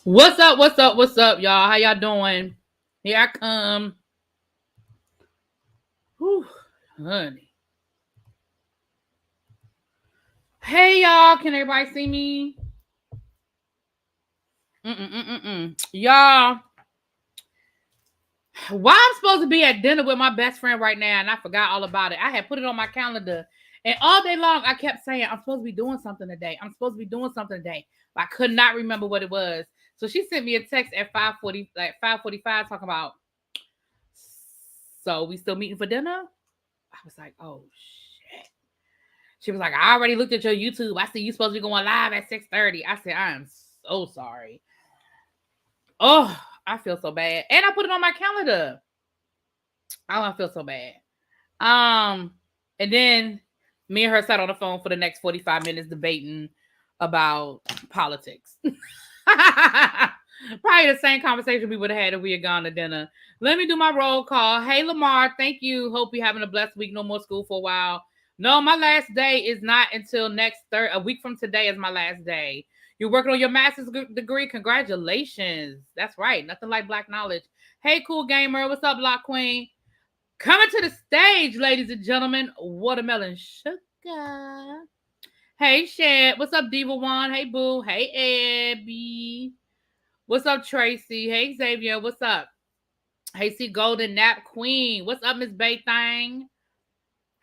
What's up? What's up? What's up, y'all? How y'all doing? Here I come. Whew, honey. Hey, y'all. Can everybody see me? Y'all, why I'm supposed to be at dinner with my best friend right now, and I forgot all about it. I had put it on my calendar, and all day long I kept saying I'm supposed to be doing something today. I'm supposed to be doing something today, but I could not remember what it was. So she sent me a text at 5:40, like 5:45, talking about. So we still meeting for dinner? I was like, oh shit. She was like, I already looked at your YouTube. I see you supposed to be going live at 6:30. I said, I am so sorry. Oh, I feel so bad. And I put it on my calendar. Oh, I feel so bad. And then me and her sat on the phone for the next 45 minutes debating about politics. Probably the same conversation we would have had if we had gone to dinner. Let me do my roll call. Hey, Lamar, thank you. Hope you're having a blessed week. No more school for a while. No, my last day is not until a week from today is my last day. You're working on your master's degree. Congratulations. That's right. Nothing like black knowledge. Hey, cool gamer. What's up, Block Queen? Coming to the stage, ladies and gentlemen, Watermelon Sugar. Hey, Shad. What's up, Diva One? Hey, Boo. Hey, Abby. What's up, Tracy? Hey, Xavier. What's up? Hey, see Golden Nap Queen. What's up, Miss Bay Thang?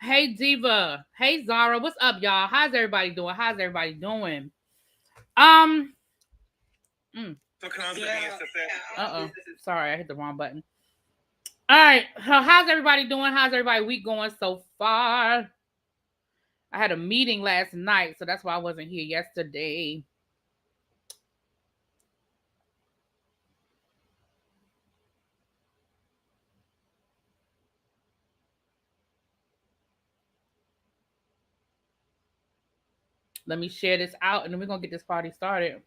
Hey, Diva. Hey, Zara. What's up, y'all? How's everybody doing? Uh-oh. Sorry, I hit the wrong button. All right. So how's everybody doing? How's everybody week going so far? I had a meeting last night, so that's why I wasn't here yesterday. Let me share this out, and then we're going to get this party started.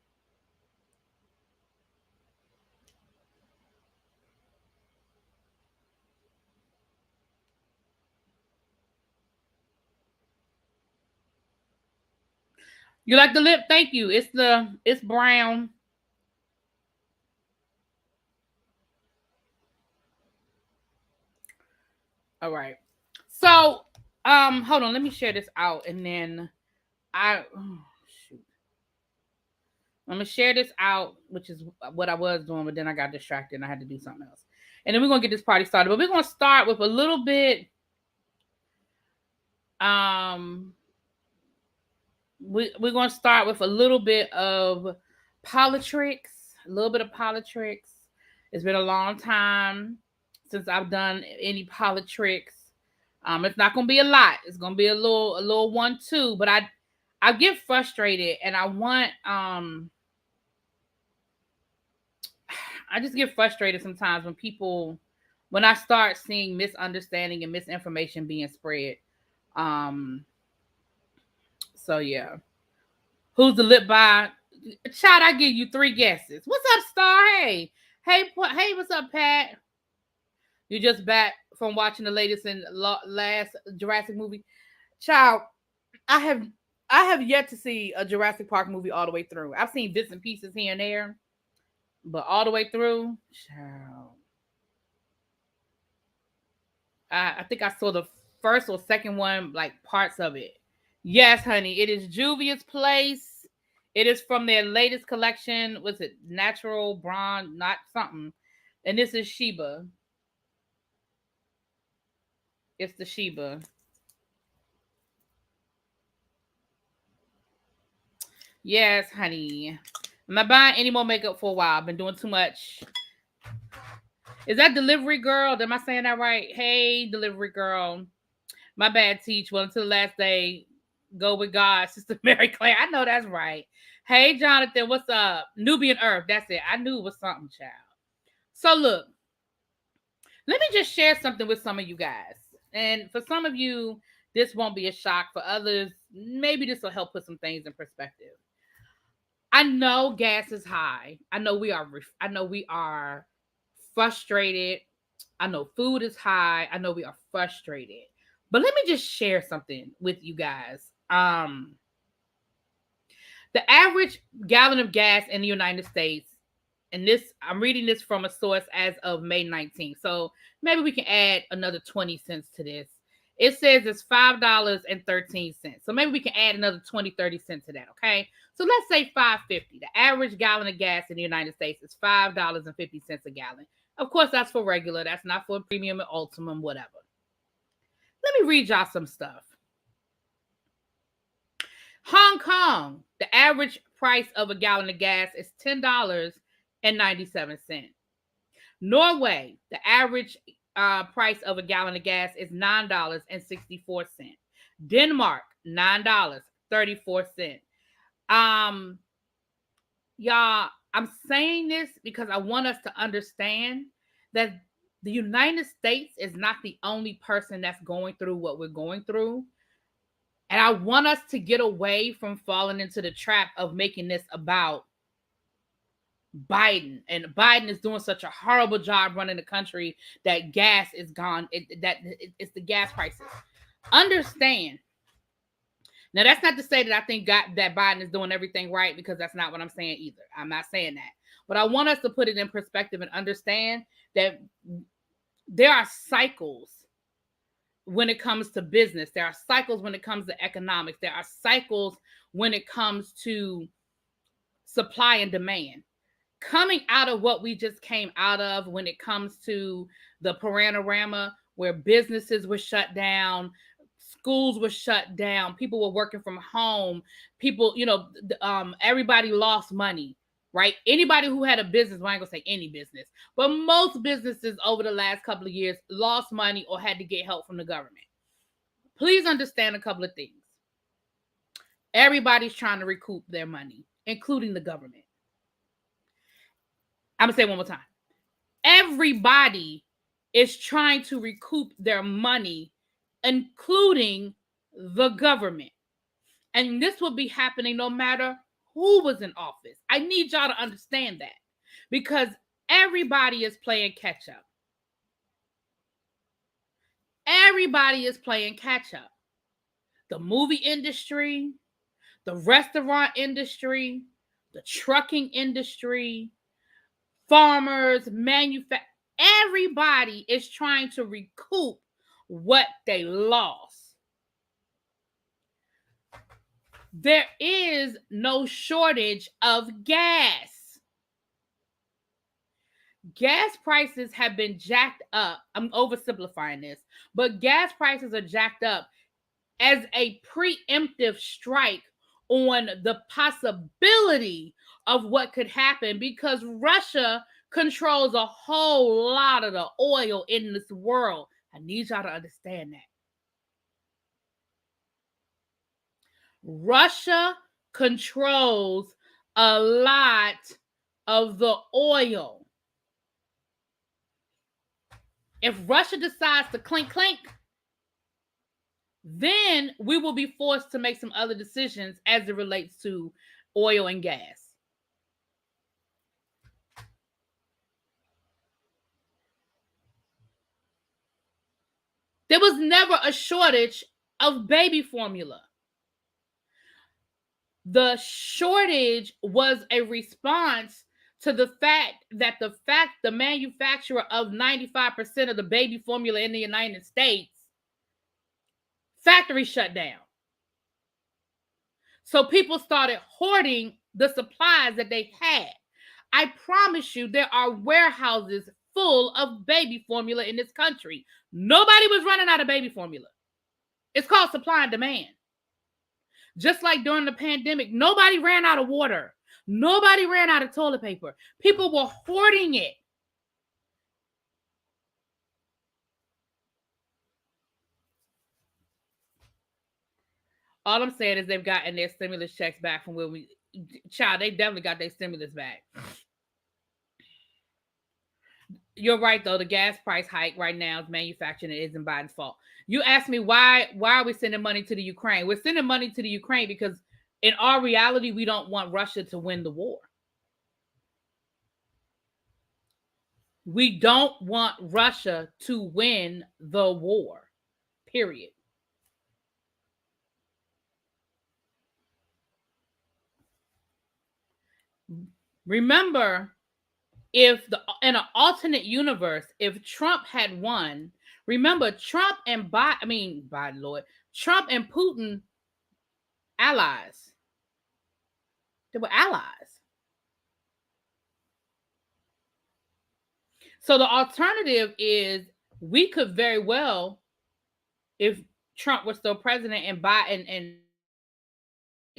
You like the lip? Thank you. It's brown. All right. So, hold on. Let me share this out, and then shoot. I'm gonna share this out, which is what I was doing, but then I got distracted and I had to do something else. And then we're gonna get this party started. But we're gonna start with a little bit. We're gonna start with a little bit of politics. A little bit of politics. It's been a long time since I've done any politics. It's not gonna be a lot. It's gonna be a little 1-2. But I get frustrated, and I just get frustrated sometimes when I start seeing misunderstanding and misinformation being spread. So yeah. Who's the lip by? Child, I give you 3 guesses. What's up, Star? Hey, what's up, Pat? You just back from watching the latest and last Jurassic movie? Child, I have yet to see a Jurassic Park movie all the way through. I've seen bits and pieces here and there, but all the way through, child. I think I saw the first or second one, like parts of it. Yes, honey, it is Juvia's Place. It is from their latest collection. Was it Natural Bronze? Not something. And this is Sheba. It's the Sheba. Yes, honey. I'm not buying any more makeup for a while. I've been doing too much. Is that Delivery Girl? Am I saying that right? Hey, Delivery Girl. My bad, Teach. Well, until the last day, go with God, Sister Mary Claire. I know that's right. Hey, Jonathan, what's up? Nubian Earth. That's it. I knew it was something, child. So, look. Let me just share something with some of you guys. And for some of you, this won't be a shock. For others, maybe this will help put some things in perspective. I know gas is high. I know we are frustrated. I know food is high. I know we are frustrated. But let me just share something with you guys. The average gallon of gas in the United States and this, I'm reading this from a source as of May 19th. So maybe we can add another 20 cents to this. It says it's $5.13. So maybe we can add another 20, 30 cents to that. Okay. So let's say $5.50. The average gallon of gas in the United States is $5.50 a gallon. Of course, that's for regular. That's not for premium and ultimum, whatever. Let me read y'all some stuff. Hong Kong, the average price of a gallon of gas is $10.97. Norway, the average price of a gallon of gas is $9.64. Denmark, $9.34. Y'all, I'm saying this because I want us to understand that the United States is not the only person that's going through what we're going through. And I want us to get away from falling into the trap of making this about Biden. And Biden is doing such a horrible job running the country that gas is gone. It's the gas prices. Understand. Now, that's not to say that I think that Biden is doing everything right, because that's not what I'm saying either. I'm not saying that. But I want us to put it in perspective and understand that there are cycles when it comes to business. There are cycles when it comes to economics. There are cycles when it comes to supply and demand. Coming out of what we just came out of when it comes to the panorama where businesses were shut down, schools were shut down, people were working from home, people, everybody lost money, right? Anybody who had a business, well, I ain't gonna say any business, but most businesses over the last couple of years lost money or had to get help from the government. Please understand a couple of things. Everybody's trying to recoup their money, including the government. I'm gonna say it one more time. Everybody is trying to recoup their money, including the government. And this will be happening no matter who was in office. I need y'all to understand that, because everybody is playing catch up. Everybody is playing catch up. The movie industry, the restaurant industry, the trucking industry, farmers, everybody is trying to recoup what they lost. There is no shortage of gas. Gas prices have been jacked up. I'm oversimplifying this, but gas prices are jacked up as a preemptive strike on the possibility of what could happen, because Russia controls a whole lot of the oil in this world. I need y'all to understand that. Russia controls a lot of the oil. If Russia decides to clink, then we will be forced to make some other decisions as it relates to oil and gas. There was never a shortage of baby formula. The shortage was a response to the fact that the manufacturer of 95% of the baby formula in the United States, factory shut down. So people started hoarding the supplies that they had. I promise you, there are warehouses full of baby formula in this country. Nobody was running out of baby formula. It's called supply and demand. Just like during the pandemic, nobody ran out of water. Nobody ran out of toilet paper. People were hoarding it. All I'm saying is they've gotten their stimulus checks back from where they definitely got their stimulus back. You're right, though. The gas price hike right now is manufactured and it isn't Biden's fault. You asked me why are we sending money to the Ukraine? We're sending money to the Ukraine because in our reality, we don't want Russia to win the war. We don't want Russia to win the war, period. Remember, if the in an alternate universe, if Trump had won, remember Trump and Biden, Lord, Trump and Putin allies. They were allies. So the alternative is we could very well, if Trump was still president and Biden and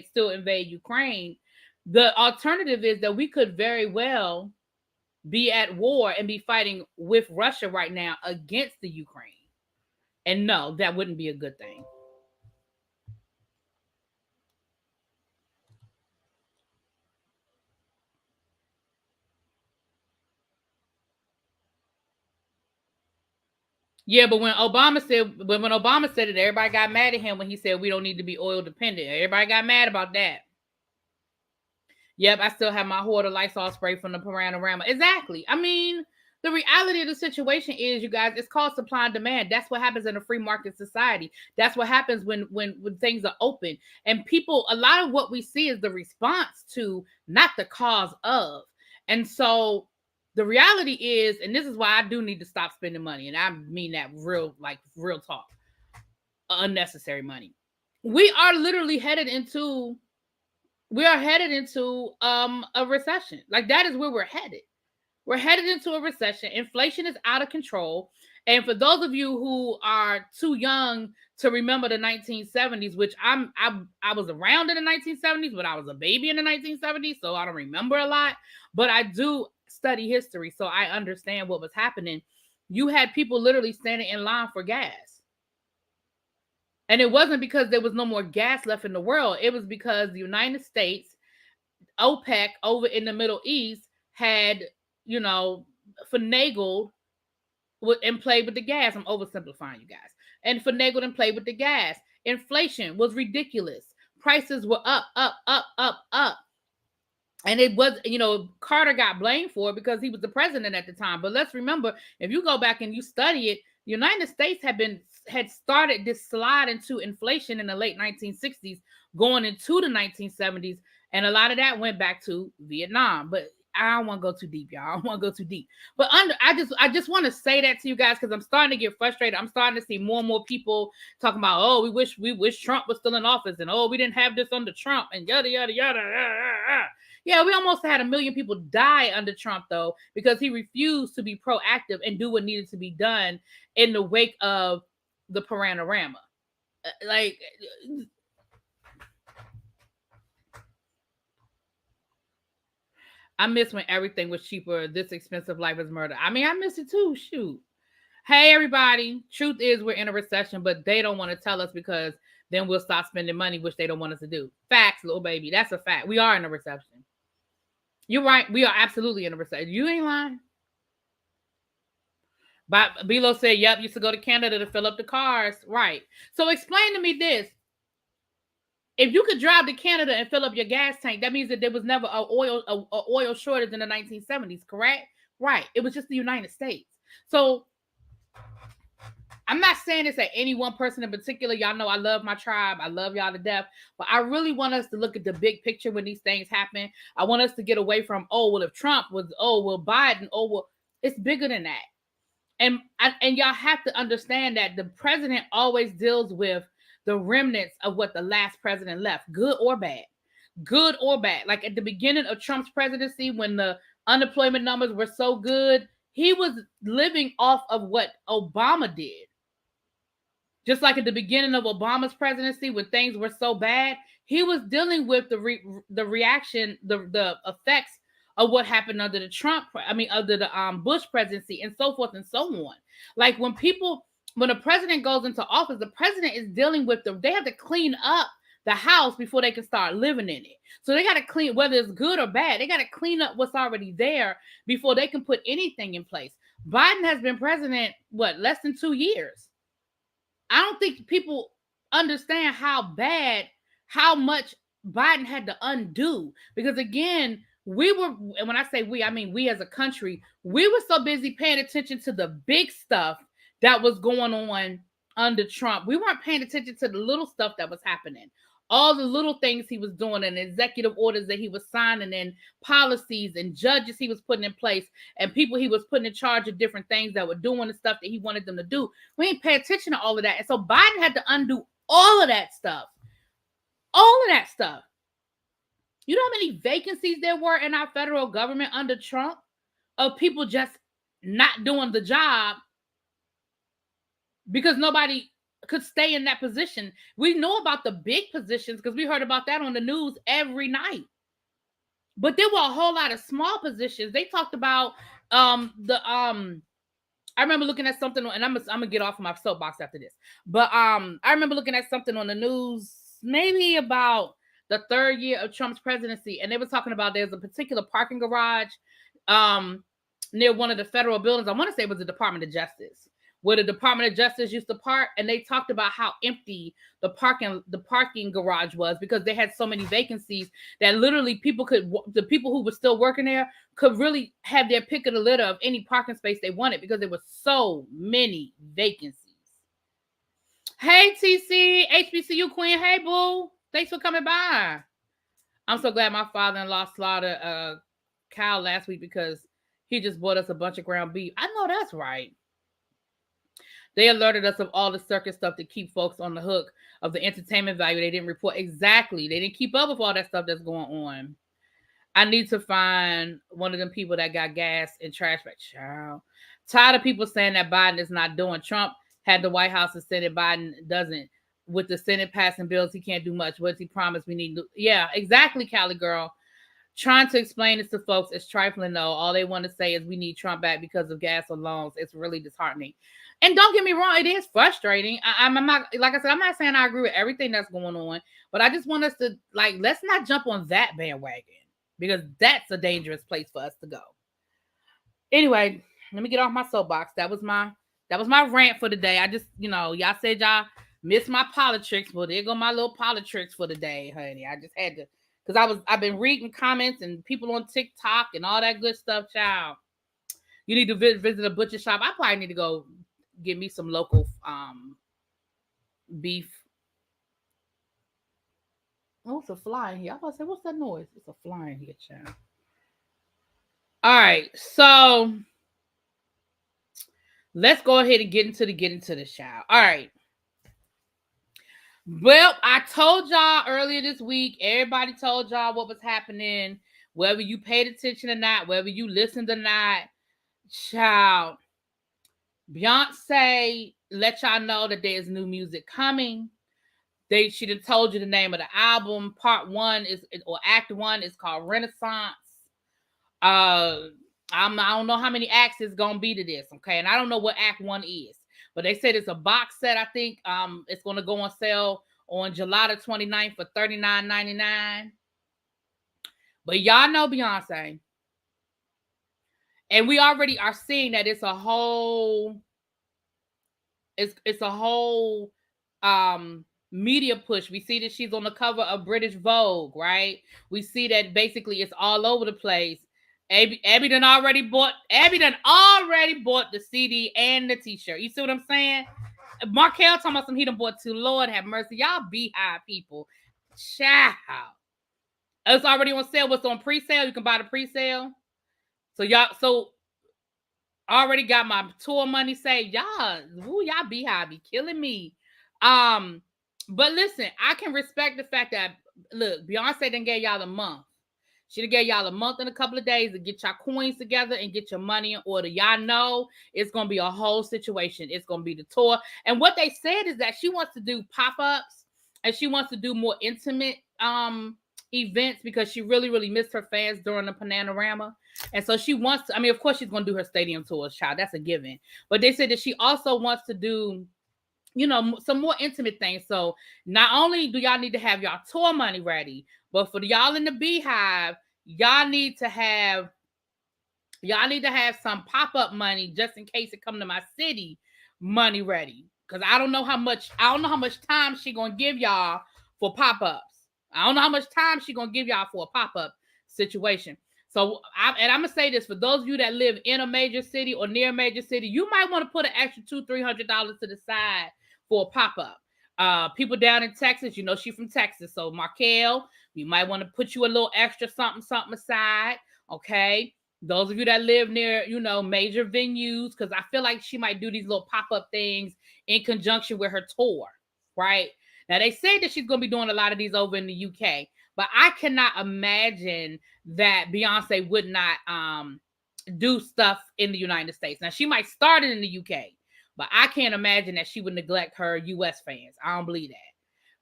still invade Ukraine, the alternative is that we could very well be at war and be fighting with Russia right now against the Ukraine. And no, that wouldn't be a good thing. Yeah, but when Obama said it, everybody got mad at him when he said we don't need to be oil dependent. Everybody got mad about that. Yep, I still have my hoard of Lysol spray from the Panorama. Exactly. I mean, the reality of the situation is, you guys, it's called supply and demand. That's what happens in a free market society. That's what happens when things are open. And people, a lot of what we see is the response to, not the cause of. And so the reality is, and this is why I do need to stop spending money, and I mean that real talk, unnecessary money. We are literally headed into a recession. Like, that is where we're headed. We're headed into a recession. Inflation is out of control. And for those of you who are too young to remember the 1970s, which I was around in the 1970s, but I was a baby in the 1970s, so I don't remember a lot. But I do study history, so I understand what was happening. You had people literally standing in line for gas. And it wasn't because there was no more gas left in the world. It was because the United States, OPEC over in the Middle East, had, finagled and played with the gas. I'm oversimplifying, you guys. And finagled and played with the gas. Inflation was ridiculous. Prices were up, up, up, up, up. And it was, Carter got blamed for it because he was the president at the time. But let's remember, if you go back and you study it, the United States had started this slide into inflation in the late 1960s, going into the 1970s. And a lot of that went back to Vietnam. But I don't want to go too deep, y'all. I don't want to go too deep. But I just want to say that to you guys, because I'm starting to get frustrated. I'm starting to see more and more people talking about, oh, we wish Trump was still in office, and oh, we didn't have this under Trump, and yada yada yada. Yeah, we almost had 1 million people die under Trump, though, because he refused to be proactive and do what needed to be done in the wake of the Panorama. Like, I miss when everything was cheaper. This expensive life is murder. I mean, I miss it too. Shoot. Hey, everybody. Truth is, we're in a recession, but they don't want to tell us, because then we'll stop spending money, which they don't want us to do. Facts, little baby. That's a fact. We are in a recession. You're right. We are absolutely in a recession. You ain't lying. But Bilo said, yep, used to go to Canada to fill up the cars. Right. So explain to me this. If you could drive to Canada and fill up your gas tank, that means that there was never a oil shortage in the 1970s, correct? Right. It was just the United States. So I'm not saying this at any one person in particular. Y'all know I love my tribe. I love y'all to death. But I really want us to look at the big picture when these things happen. I want us to get away from, oh, well, if Trump was, oh, well, Biden, oh, well, it's bigger than that. And y'all have to understand that the president always deals with the remnants of what the last president left, good or bad. Good or bad. Like at the beginning of Trump's presidency, when the unemployment numbers were so good, he was living off of what Obama did. Just like at the beginning of Obama's presidency, when things were so bad, he was dealing with the reaction, the effects of what happened under the Bush presidency, and so forth and so on. Like when a president goes into office, the president is dealing with they have to clean up the house before they can start living in it. So they got to clean, whether it's good or bad, they got to clean up what's already there before they can put anything in place. Biden has been president, less than 2 years. I don't think people understand how much Biden had to undo. Because again, and when I say we, I mean we as a country, we were so busy paying attention to the big stuff that was going on under Trump. We weren't paying attention to the little stuff that was happening. all the little things he was doing and executive orders that he was signing and policies and judges he was putting in place and people he was putting in charge of different things that were doing the stuff that he wanted them to do. We didn't pay attention to all of that. And so Biden had to undo all of that stuff. All of that stuff. You know how many vacancies there were in our federal government under Trump of people just not doing the job because nobody could stay in that position. We know about the big positions because we heard about that on the news every night. But there were a whole lot of small positions. They talked about I remember looking at something, and I'm gonna get off of my soapbox after this. But I remember looking at something on the news, maybe about the third year of Trump's presidency, and they were talking about there's a particular parking garage near one of the federal buildings. I want to say it was the Department of Justice, where the Department of Justice used to park, and they talked about how empty the parking garage was because they had so many vacancies that literally the people who were still working there could really have their pick of the litter of any parking space they wanted because there were so many vacancies. Hey, TC, HBCU Queen. Hey, boo. Thanks for coming by. I'm so glad my father-in-law slaughtered a cow last week because he just bought us a bunch of ground beef. I know that's right. They alerted us of all the circus stuff to keep folks on the hook of the entertainment value. They didn't report exactly. They didn't keep up with all that stuff that's going on. I need to find one of them people that got gas and trash back. Child. Tired of people saying that Biden is not doing. Trump had the White House and Senate. Biden doesn't. With the Senate passing bills, he can't do much. What he promised we need to. Yeah, exactly, Cali girl. Trying to explain this to folks is trifling, though. All they want to say is we need Trump back because of gas or loans. It's really disheartening. And don't get me wrong, it is frustrating. I'm not, like I said, I'm not saying I agree with everything that's going on, but I just want us to, let's not jump on that bandwagon because that's a dangerous place for us to go. Anyway, let me get off my soapbox. That was my rant for the day. I just, y'all said y'all missed my politics. Well, there go my little politics for the day, honey. I just had to, because I've been reading comments and people on TikTok and all that good stuff, child. You need to visit a butcher shop. I probably need to go get me some local beef. Oh, it's a fly in here. I was about to say, what's that noise? It's a fly in here, child. All right, so let's go ahead and get into the child. All right. Well, I told y'all earlier this week, everybody told y'all what was happening, whether you paid attention or not, whether you listened or not. Child, Beyonce let y'all know that there's new music coming. She done told you the name of the album. Act 1 is called Renaissance. I don't know how many acts it's gonna be to this, okay? And I don't know what Act 1 is. But they said it's a box set, I think. It's going to go on sale on July the 29th for $39.99. But y'all know Beyonce. And we already are seeing that it's a whole media push. We see that she's on the cover of British Vogue, right? We see that basically it's all over the place. Abby done already bought the CD and the t-shirt. You see what I'm saying? Markel talking about some he done bought too. Lord have mercy. Y'all beehive people. Child. It's already on sale. What's on pre-sale? You can buy the pre-sale. So I already got my tour money saved. Y'all beehive be killing me. But listen, I can respect the fact that, look, Beyonce done gave y'all a month. She done gave y'all a month and a couple of days to get your coins together and get your money in order. Y'all know it's going to be a whole situation. It's going to be the tour. And what they said is that she wants to do pop-ups and she wants to do more intimate events because she really, really missed her fans during the Panorama. And so she wants to, of course she's going to do her stadium tours, child. That's a given. But they said that she also wants to do, some more intimate things. So not only do y'all need to have y'all tour money ready, but for y'all in the beehive, y'all need to have some pop-up money just in case it come to my city money ready. Because I don't know how much time she gonna give y'all for pop-ups. I don't know how much time she gonna give y'all for a pop-up situation. So I'm gonna say this for those of you that live in a major city or near a major city, you might want to put an extra $200-$300 to the side for a pop-up. People down in Texas, you know she from Texas. So Markel, we might want to put you a little extra something aside. Okay. Those of you that live near, you know, major venues, because I feel like she might do these little pop-up things in conjunction with her tour, right? Now, they say that she's going to be doing a lot of these over in the UK, but I cannot imagine that Beyonce would not do stuff in the United States. Now, she might start it in the UK, but I can't imagine that she would neglect her US fans. I don't believe that.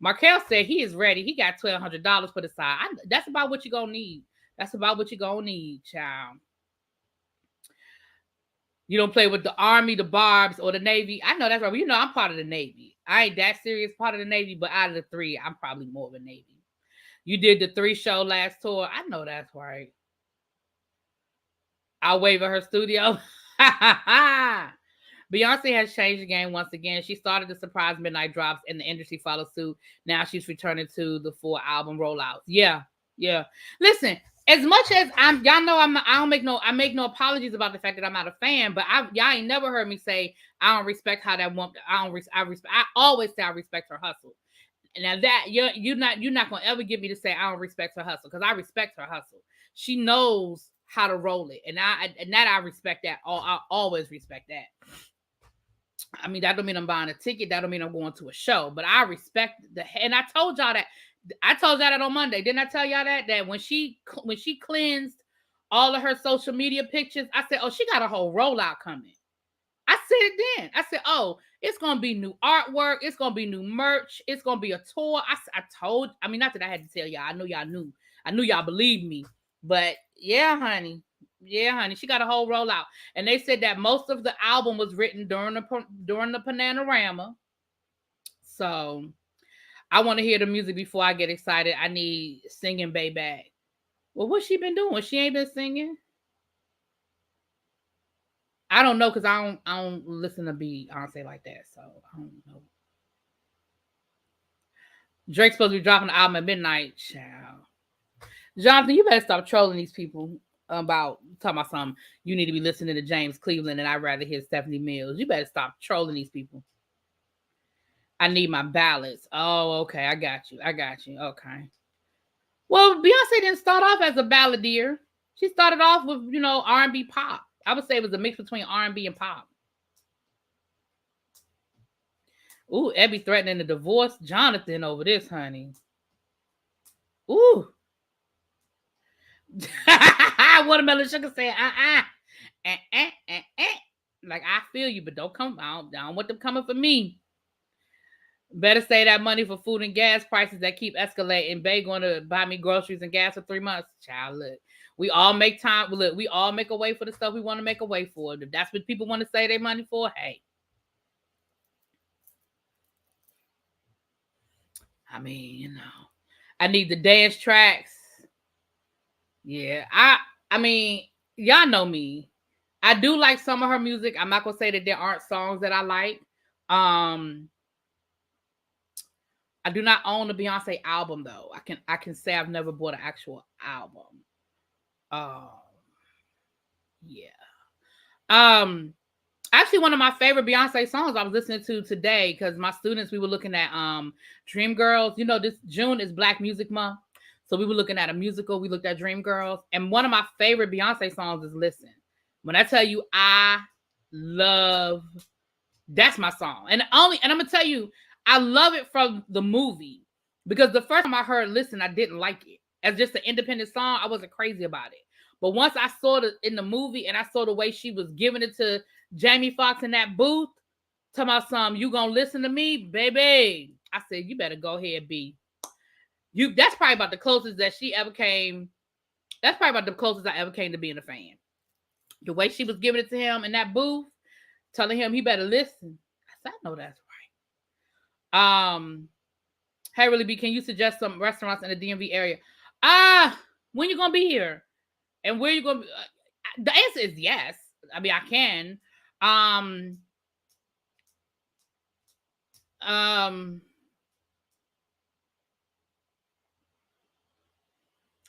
Markel said he is ready. He got $1,200 put aside. That's about what you're going to need. That's about what you're going to need, child. You don't play with the Army, the Barbs, or the Navy. I know that's right. Well, you know, I'm part of the Navy. I ain't that serious part of the Navy, but out of the three, I'm probably more of a Navy. You did the 3-show last tour. I know that's right. I'll wave at her studio. Beyonce has changed the game once again. She started the surprise midnight drops and the industry followed suit. Now she's returning to the full album rollouts. Yeah. Listen, as much as y'all know I make no apologies about the fact that I'm not a fan, but y'all ain't never heard me say I don't respect how that woman. I always say I respect her hustle. Now that you're not gonna ever get me to say I don't respect her hustle, because I respect her hustle. She knows how to roll it, and I respect that. I always respect that. I mean, that don't mean I'm buying a ticket. That don't mean I'm going to a show, but I respect and I told y'all that. I told y'all that on Monday. Didn't I tell y'all that when she cleansed all of her social media pictures, I said, oh, she got a whole rollout coming. I said it then. I said, oh, it's going to be new artwork. It's going to be new merch. It's going to be a tour. I mean, not that I had to tell y'all. I know y'all knew. I knew y'all believed me. But yeah, honey. She got a whole rollout. And they said that most of the album was written during the Panorama. So I want to hear the music before I get excited. I need Singing Baby. Well, what's she been doing? She ain't been singing. I don't know, because I don't listen to Beyonce like that, so I don't know. Drake's supposed to be dropping the album at midnight. Child. Jonathan, you better stop trolling these people about talking about something. You need to be listening to James Cleveland, and I'd rather hear Stephanie Mills. You better stop trolling these people. I need my ballads. Oh, okay. I got you. Okay. Well, Beyonce didn't start off as a balladeer. She started off with, R&B pop. I would say it was a mix between R&B and pop. Ooh, Ebby threatening to divorce Jonathan over this, honey. Ooh. Watermelon Sugar said, like, I feel you, but don't come. I don't want them coming for me. Better save that money for food and gas prices that keep escalating. Bae going to buy me groceries and gas for 3 months. Child, look. We all make time. Look, we all make a way for the stuff we want to make a way for. If that's what people want to save their money for, hey. I mean, I need the dance tracks. Yeah, I mean, y'all know me. I do like some of her music. I'm not gonna say that there aren't songs that I like. I do not own the Beyonce album though. I can say I've never bought an actual album. Yeah. Actually, one of my favorite Beyonce songs I was listening to today, because my students, we were looking at Dreamgirls. This June is Black Music Month. So we were looking at a musical. We looked at Dreamgirls. And one of my favorite Beyonce songs is Listen. When I tell you that's my song. And I'm going to tell you, I love it from the movie, because the first time I heard Listen, I didn't like it. As just an independent song, I wasn't crazy about it. But once I saw it in the movie and I saw the way she was giving it to Jamie Foxx in that booth, talking about something, you gonna listen to me, baby? I said, you better go ahead, B. That's probably about the closest that she ever came. That's probably about the closest I ever came to being a fan. The way she was giving it to him in that booth, telling him he better listen. I said, I know that's right. Hey, Really B, can you suggest some restaurants in the DMV area? When you gonna be here? And where you gonna be? The answer is yes. I mean, I can. I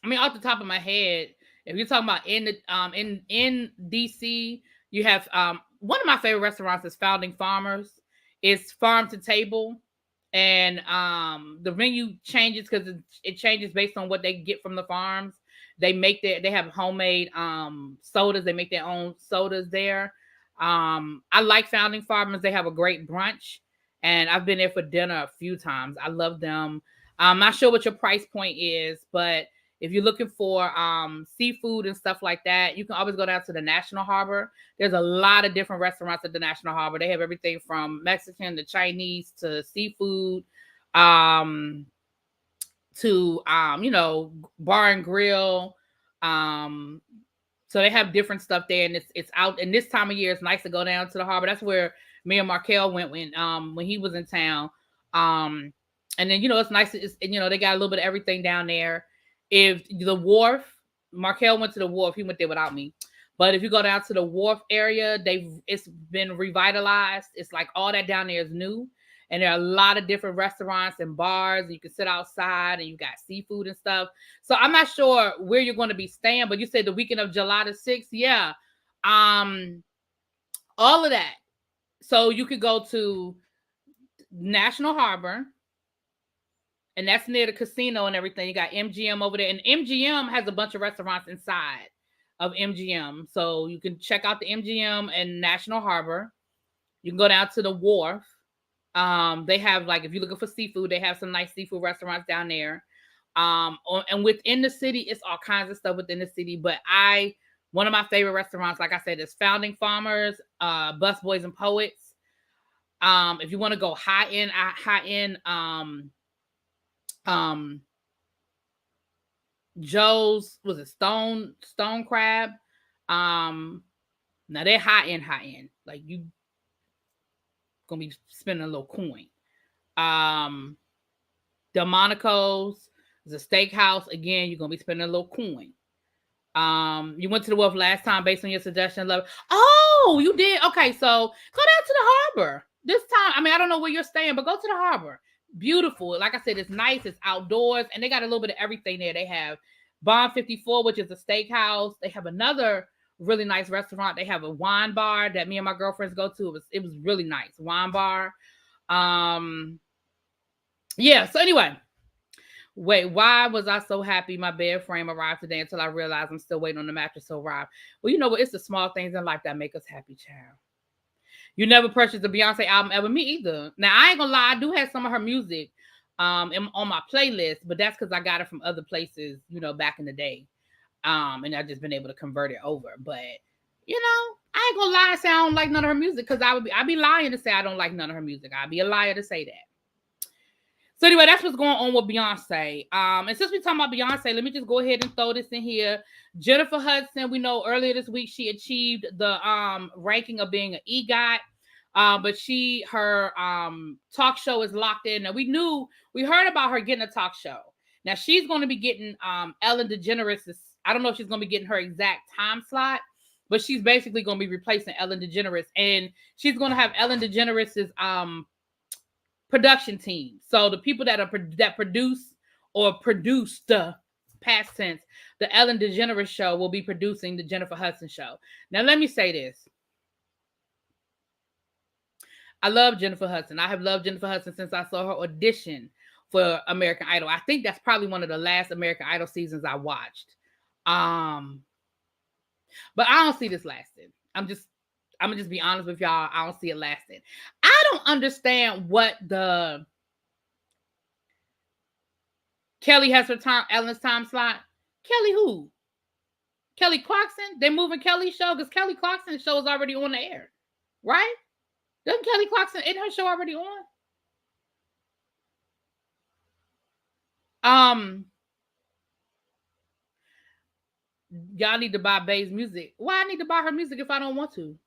mean, off the top of my head, if you're talking about in DC, you have one of my favorite restaurants is Founding Farmers. It's farm to table. and the menu changes because it changes based on what they get from the farms. They have homemade sodas. They make their own sodas there. I like Founding Farmers. They have a great brunch, and I've been there for dinner a few times. I love them. I'm not sure what your price point is, but if you're looking for seafood and stuff like that, you can always go down to the National Harbor. There's a lot of different restaurants at the National Harbor. They have everything from Mexican to Chinese to seafood, to bar and grill. So they have different stuff there, and it's out. And this time of year, it's nice to go down to the harbor. That's where me and Markel went when he was in town. And then it's nice. They got a little bit of everything down there. If the wharf, Markel went to the wharf. He went there without me. But if you go down to the wharf area, it's been revitalized. It's like all that down there is new. And there are a lot of different restaurants and bars, and you can sit outside, and you got seafood and stuff. So I'm not sure where you're going to be staying, but you said the weekend of July the 6th. Yeah. All of that. So you could go to National Harbor, and that's near the casino and everything. You got MGM over there, and MGM has a bunch of restaurants inside of MGM. So you can check out the MGM and National Harbor. You can go down to the wharf. They have, like, if you're looking for seafood, they have some nice seafood restaurants down there. And within the city, it's all kinds of stuff within the city. But one of my favorite restaurants, like I said, is Founding Farmers, Busboys and Poets. If you want to go high end, Joe's, was it Stone Crab? Now they're high end. Like, you gonna be spending a little coin. Delmonico's is a steakhouse. Again, you're gonna be spending a little coin. You went to the wharf last time based on your suggestion, love. Oh, you did? Okay, so go down to the harbor this time. I mean, I don't know where you're staying, but go to the harbor. Beautiful. Like I said, it's nice. It's outdoors, and they got a little bit of everything there. They have Bond 54, which is a steakhouse. They have another really nice restaurant. They have a wine bar that me and my girlfriends go to. It was really nice. Wine bar. Yeah. So anyway, wait, why was I so happy my bed frame arrived today until I realized I'm still waiting on the mattress to arrive? Well, you know what? It's the small things in life that make us happy, child. You never purchased a Beyonce album ever? Me either. Now, I ain't gonna lie, I do have some of her music on my playlist, but that's because I got it from other places, back in the day. And I've just been able to convert it over. But I ain't gonna lie and say I don't like none of her music, because I'd be lying to say I don't like none of her music. I'd be a liar to say that. So anyway, that's what's going on with Beyonce. And since we're talking about Beyonce, let me just go ahead and throw this in here. Jennifer Hudson, we know earlier this week she achieved the ranking of being an EGOT. But her talk show is locked in. Now, we heard about her getting a talk show. Now she's going to be getting Ellen DeGeneres. I don't know if she's going to be getting her exact time slot, but she's basically going to be replacing Ellen DeGeneres, and she's going to have Ellen DeGeneres' production team. So the people that produce or produced the past tense, the Ellen DeGeneres show, will be producing the Jennifer Hudson show. Now, let me say this. I love Jennifer Hudson. I have loved Jennifer Hudson since I saw her audition for American Idol. I think that's probably one of the last American Idol seasons I watched. But I don't see this lasting. I'm gonna just be honest with y'all. I don't see it lasting. I don't understand what the Kelly has her time, Ellen's time slot. Kelly who? Kelly Clarkson? They're moving Kelly's show because Kelly Clarkson's show is already on the air, right? Doesn't Kelly Clarkson, isn't her show already on? Y'all need to buy Bay's music. Why I need to buy her music if I don't want to?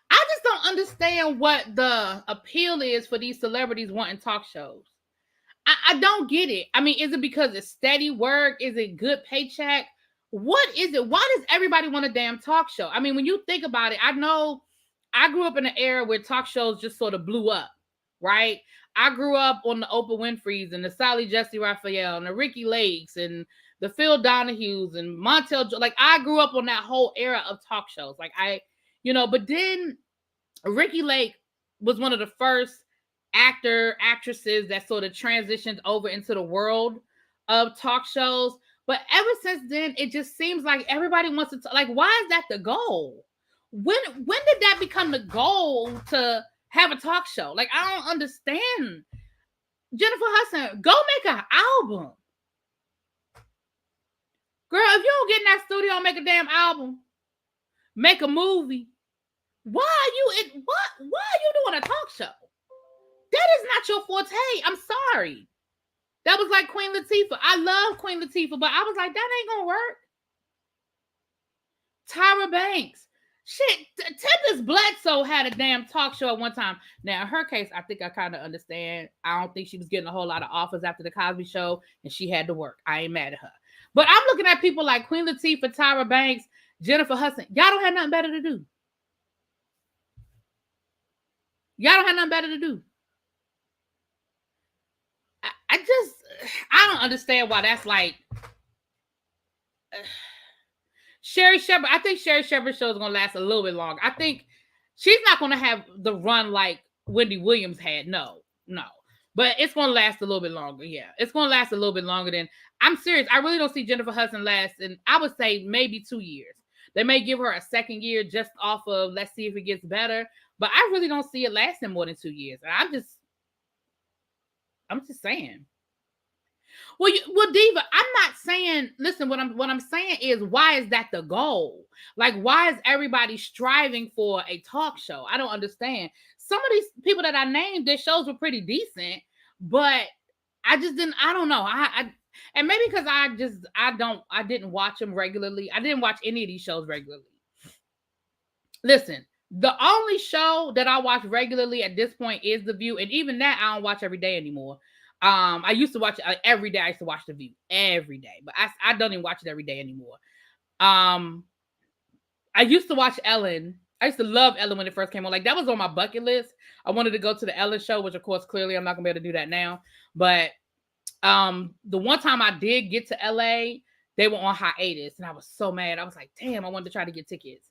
I just don't understand what the appeal is for these celebrities wanting talk shows. I don't get it. I mean, is it because it's steady work? Is it good paycheck? What is it? Why does everybody want a damn talk show? I mean, when you think about it, I know I grew up in an era where talk shows just sort of blew up, right? I grew up on the Oprah Winfrey's and the Sally Jesse Raphael and the Ricky Lakes and the Phil Donahues and Montel. Like, I grew up on that whole era of talk shows. Like, but then Ricky Lake was one of the first actresses that sort of transitioned over into the world of talk shows. But ever since then, it just seems like everybody wants to like, why is that the goal? When did that become the goal to have a talk show? Like, I don't understand. Jennifer Hudson, go make an album. Girl, if you don't get in that studio and make a damn album, make a movie, why are you doing a talk show? That is not your forte. I'm sorry. That was like Queen Latifah. I love Queen Latifah, but I was like, that ain't gonna work. Tyra Banks. Shit, Tempest Bledsoe had a damn talk show at one time. Now, in her case, I think I kind of understand. I don't think she was getting a whole lot of offers after the Cosby Show, and she had to work. I ain't mad at her. But I'm looking at people like Queen Latifah, Tyra Banks, Jennifer Hudson. Y'all don't have nothing better to do. Y'all don't have nothing better to do. I don't understand why that's like Sherry Shepherd. I think Sherry Shepherd's show is going to last a little bit longer. I think she's not going to have the run like Wendy Williams had. No. But it's going to last a little bit longer. Yeah, it's going to last a little bit longer than, I'm serious. I really don't see Jennifer Hudson last, and I would say maybe 2 years. They may give her a second year just off of, let's see if it gets better. But I really don't see it lasting more than 2 years. And I'm just saying. Well, Diva, I'm not saying. Listen, what I'm saying is, why is that the goal? Like, why is everybody striving for a talk show? I don't understand. Some of these people that I named, their shows were pretty decent, but I just didn't. I don't know. And maybe because I didn't watch them regularly. I didn't watch any of these shows regularly. Listen, the only show that I watch regularly at this point is The View, and even that I don't watch every day anymore. I used to watch it every day. I used to watch The View every day, but I don't even watch it every day anymore. I used to watch Ellen. I used to love Ellen when it first came on. Like, that was on my bucket list. I wanted to go to the Ellen show, which of course, clearly I'm not gonna be able to do that now. But the one time I did get to LA, they were on hiatus, and I was so mad. I was like, damn, I wanted to try to get tickets.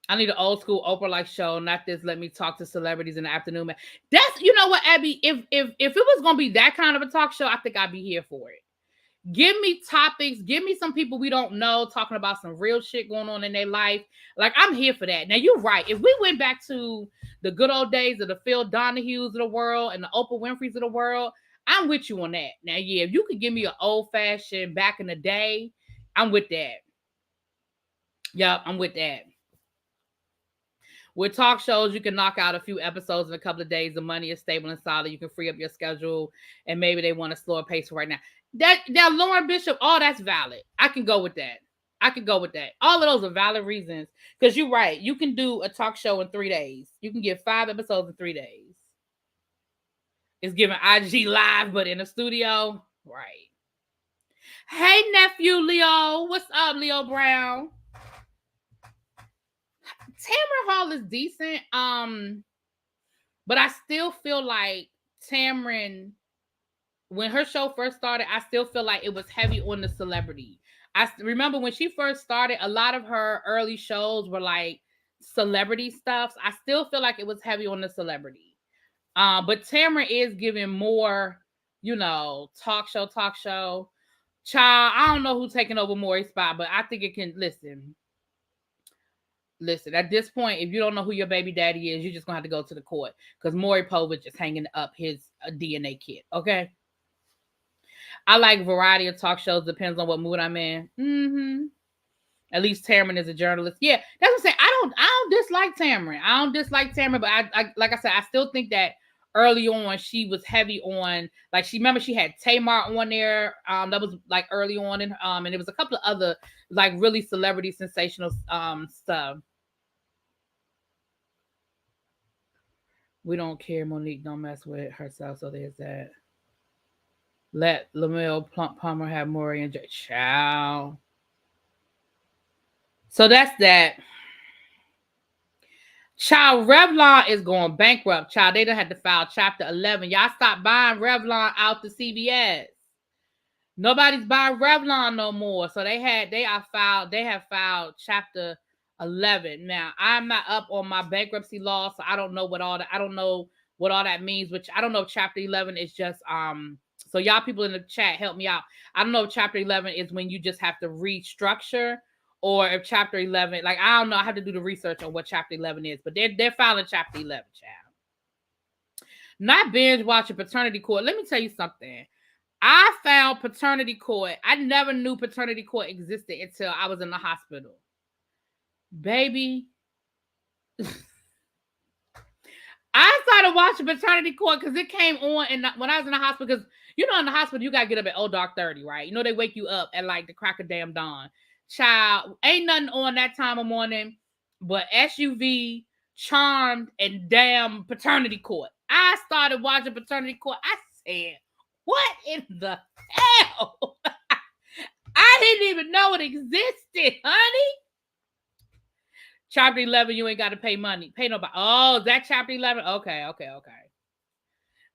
I need an old school Oprah-like show, not this let me talk to celebrities in the afternoon. That's, you know what, Abby, if it was going to be that kind of a talk show, I think I'd be here for it. Give me topics. Give me some people we don't know talking about some real shit going on in their life. Like, I'm here for that. Now, you're right. If we went back to the good old days of the Phil Donahues of the world and the Oprah Winfrey's of the world, I'm with you on that. Now, yeah, if you could give me an old-fashioned back in the day, I'm with that. Yep, I'm with that. With talk shows, you can knock out a few episodes in a couple of days. The money is stable and solid. You can free up your schedule, and maybe they want a slower pace right now. That Lauren Bishop, that's valid. I can go with that. All of those are valid reasons, because you're right. You can do a talk show in 3 days. You can get 5 episodes in 3 days. It's giving IG live, but in a studio, right? Hey, nephew Leo, what's up, Leo Brown? Tamron Hall is decent, but I still feel like Tamron, when her show first started, I still feel like it was heavy on the celebrity. I remember when she first started, a lot of her early shows were like celebrity stuff. I still feel like it was heavy on the celebrity. But Tamron is giving more, talk show. Child, I don't know who's taking over Maury's spot, but I think it can, Listen, at this point, if you don't know who your baby daddy is, you're just going to have to go to the court, because Maury Povich is hanging up his DNA kit, okay? I like variety of talk shows. Depends on what mood I'm in. At least Tamron is a journalist. Yeah, that's what I'm saying. I don't dislike Tamron. But I like I said, I still think that early on she was heavy on, like, she had Tamar on there. That was like early on, and there was a couple of other like really celebrity sensational stuff. We don't care. Monique don't mess with herself, so there's that. Let Lamel Palmer have Maury and Jay. Ciao. So that's that. Child, Revlon is going bankrupt. Child, they done had to file Chapter 11. Y'all stop buying Revlon out to CVS. Nobody's buying Revlon no more. So they have filed Chapter 11. Now, I'm not up on my bankruptcy law, so I don't know what all that means, which I don't know if chapter 11 is just so y'all people in the chat help me out. I don't know if chapter 11 is when you just have to restructure, or if chapter 11, like, I don't know, I have to do the research on what chapter 11 is, but they're filing chapter 11, child. Not binge watching paternity court. Let me tell you something. I found paternity court. I never knew paternity court existed until I was in the hospital. Baby, I started watching paternity court because it came on, and when I was in the hospital, because you know in the hospital you gotta get up at dark 30, right? You know they wake you up at like the crack of damn dawn. Child, ain't nothing on that time of morning but SUV, Charmed, and damn paternity court. I started watching paternity court. I said, "What in the hell?" I didn't even know it existed, honey. Chapter 11, you ain't got to pay money. Pay nobody. Oh, is that chapter 11? Okay.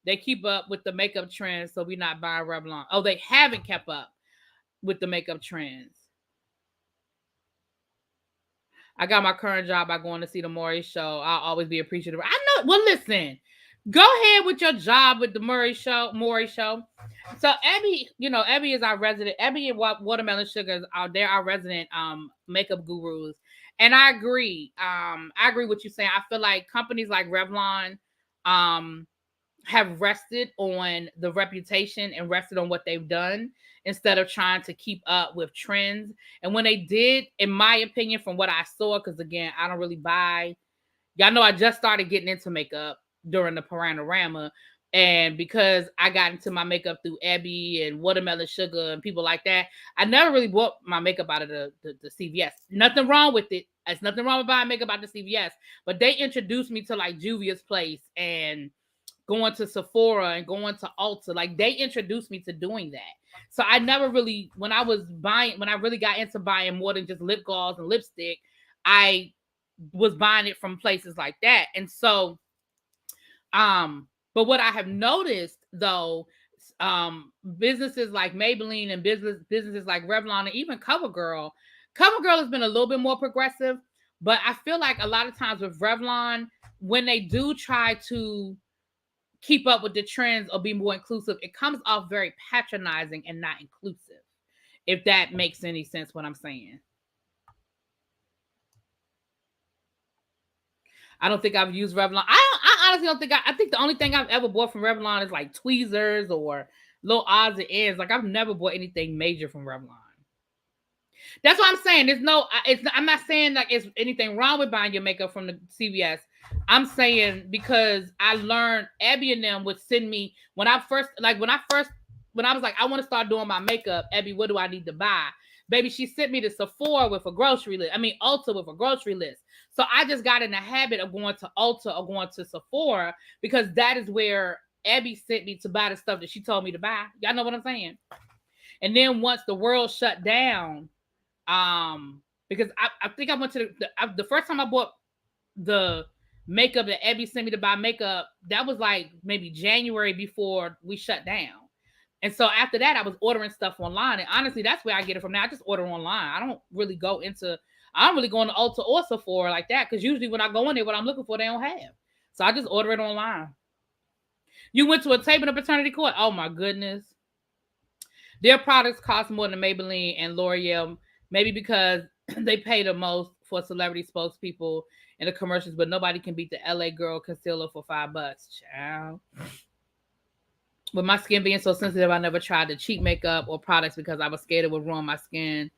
They keep up with the makeup trends, so we're not buying Revlon. Oh, they haven't kept up with the makeup trends. I got my current job by going to see the Maury show. I'll always be appreciative. I know. Well, listen. Go ahead with your job with the Maury show. So Abby is our resident. Abby and Watermelon Sugars they're our resident makeup gurus. And I agree. I agree with you saying. I feel like companies like Revlon have rested on the reputation and rested on what they've done instead of trying to keep up with trends. And when they did, in my opinion, from what I saw, because again, I don't really buy. Y'all know I just started getting into makeup during the Panorama. And because I got into my makeup through Abby and Watermelon Sugar and people like that, I never really bought my makeup out of the CVS. Nothing wrong with it. There's nothing wrong with buying makeup out of the CVS. But they introduced me to like Juvia's Place and going to Sephora and going to Ulta. Like they introduced me to doing that. So I never really, when I really got into buying more than just lip gloss and lipstick, I was buying it from places like that. And so, but what I have noticed though, businesses like Maybelline and businesses like Revlon and even CoverGirl has been a little bit more progressive, but I feel like a lot of times with Revlon, when they do try to keep up with the trends or be more inclusive, it comes off very patronizing and not inclusive. If that makes any sense, what I'm saying. I don't think I've used Revlon. I honestly don't think I think the only thing I've ever bought from Revlon is like tweezers or little odds and ends. Like I've never bought anything major from Revlon. That's what I'm saying. I'm not saying like it's anything wrong with buying your makeup from the CVS. I'm saying because I learned Abby and them would send me when I was like, I want to start doing my makeup. Abby, what do I need to buy? Baby, she sent me to Sephora with a grocery list. Ulta with a grocery list. So I just got in the habit of going to Ulta or going to Sephora because that is where Abby sent me to buy the stuff that she told me to buy. Y'all know what I'm saying? And then once the world shut down, because I think I went to the first time I bought the makeup that Abby sent me to buy makeup, that was like maybe January before we shut down. And so after that, I was ordering stuff online. And honestly, that's where I get it from now. I just order online. I don't really go into Ulta or Sephora like that. Because usually when I go in there, what I'm looking for, they don't have. So I just order it online. You went to a taping of paternity court? Oh my goodness. Their products cost more than Maybelline and L'Oreal. Maybe because they pay the most for celebrity spokespeople in the commercials, but nobody can beat the LA Girl concealer for $5. Child. With my skin being so sensitive, I never tried the cheap makeup or products because I was scared it would ruin my skin.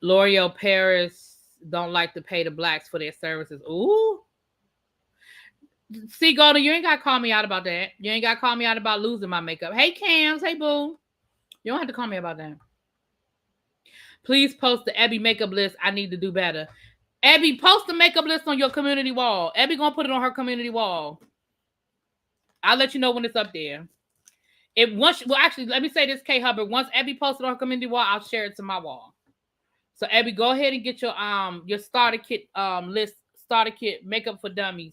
L'Oreal Paris don't like to pay the blacks for their services. Ooh. See, Golden, you ain't got to call me out about that. You ain't got to call me out about losing my makeup. Hey, Cams. Hey, boo. You don't have to call me about that. Please post the Abby makeup list. I need to do better. Abby, post the makeup list on your community wall. Abby gonna put it on her community wall. I'll let you know when it's up there. Actually, let me say this, K Hubbard. Once Abby posted on her community wall, I'll share it to my wall. So Abby, go ahead and get your starter kit list, starter kit, makeup for dummies,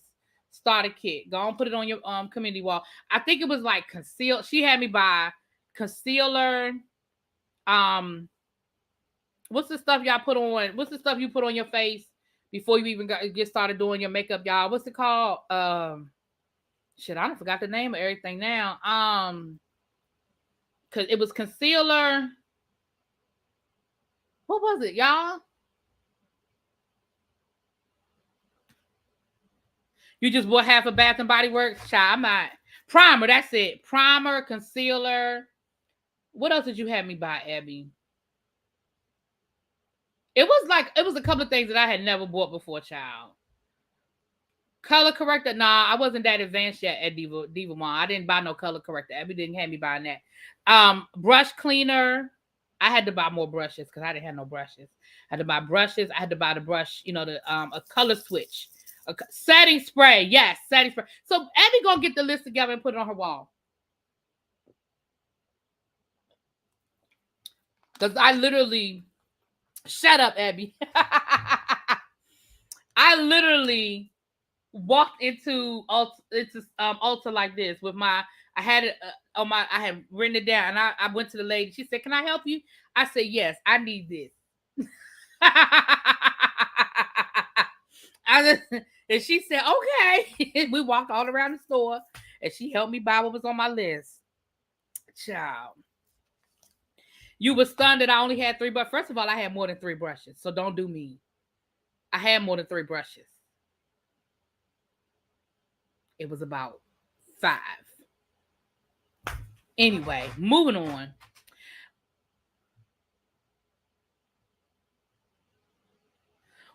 starter kit. Go and put it on your community wall. I think it was like conceal. She had me buy concealer, What's the stuff y'all put on? What's the stuff you put on your face before you even get started doing your makeup, y'all? What's it called? Shit, I forgot the name of everything now. Cause it was concealer. What was it, y'all? You just bought half a Bath and Body Works? Child, I'm not. Primer, that's it. Primer, concealer. What else did you have me buy, Abby? It was a couple of things that I had never bought before, child. Color corrector, nah, I wasn't that advanced yet at Diva Mall. I didn't buy no color corrector. Abby didn't have me buying that. Brush cleaner. I had to buy more brushes because I didn't have no brushes. I had to buy brushes. I had to buy the brush, a color switch. A setting spray. Yes, setting spray. So Abby gonna get the list together and put it on her wall. Because I literally shut up, Abby. I literally walked into Ulta like this with I had it I had written it down, and I went to the lady. She said, "Can I help you?" I said, "Yes, I need this." And she said, "Okay." We walked all around the store, and she helped me buy what was on my list. Child, you were stunned that I only had 3, but first of all, I had more than 3 brushes, so don't do me. I had more than 3 brushes. It was about 5. Anyway, moving on.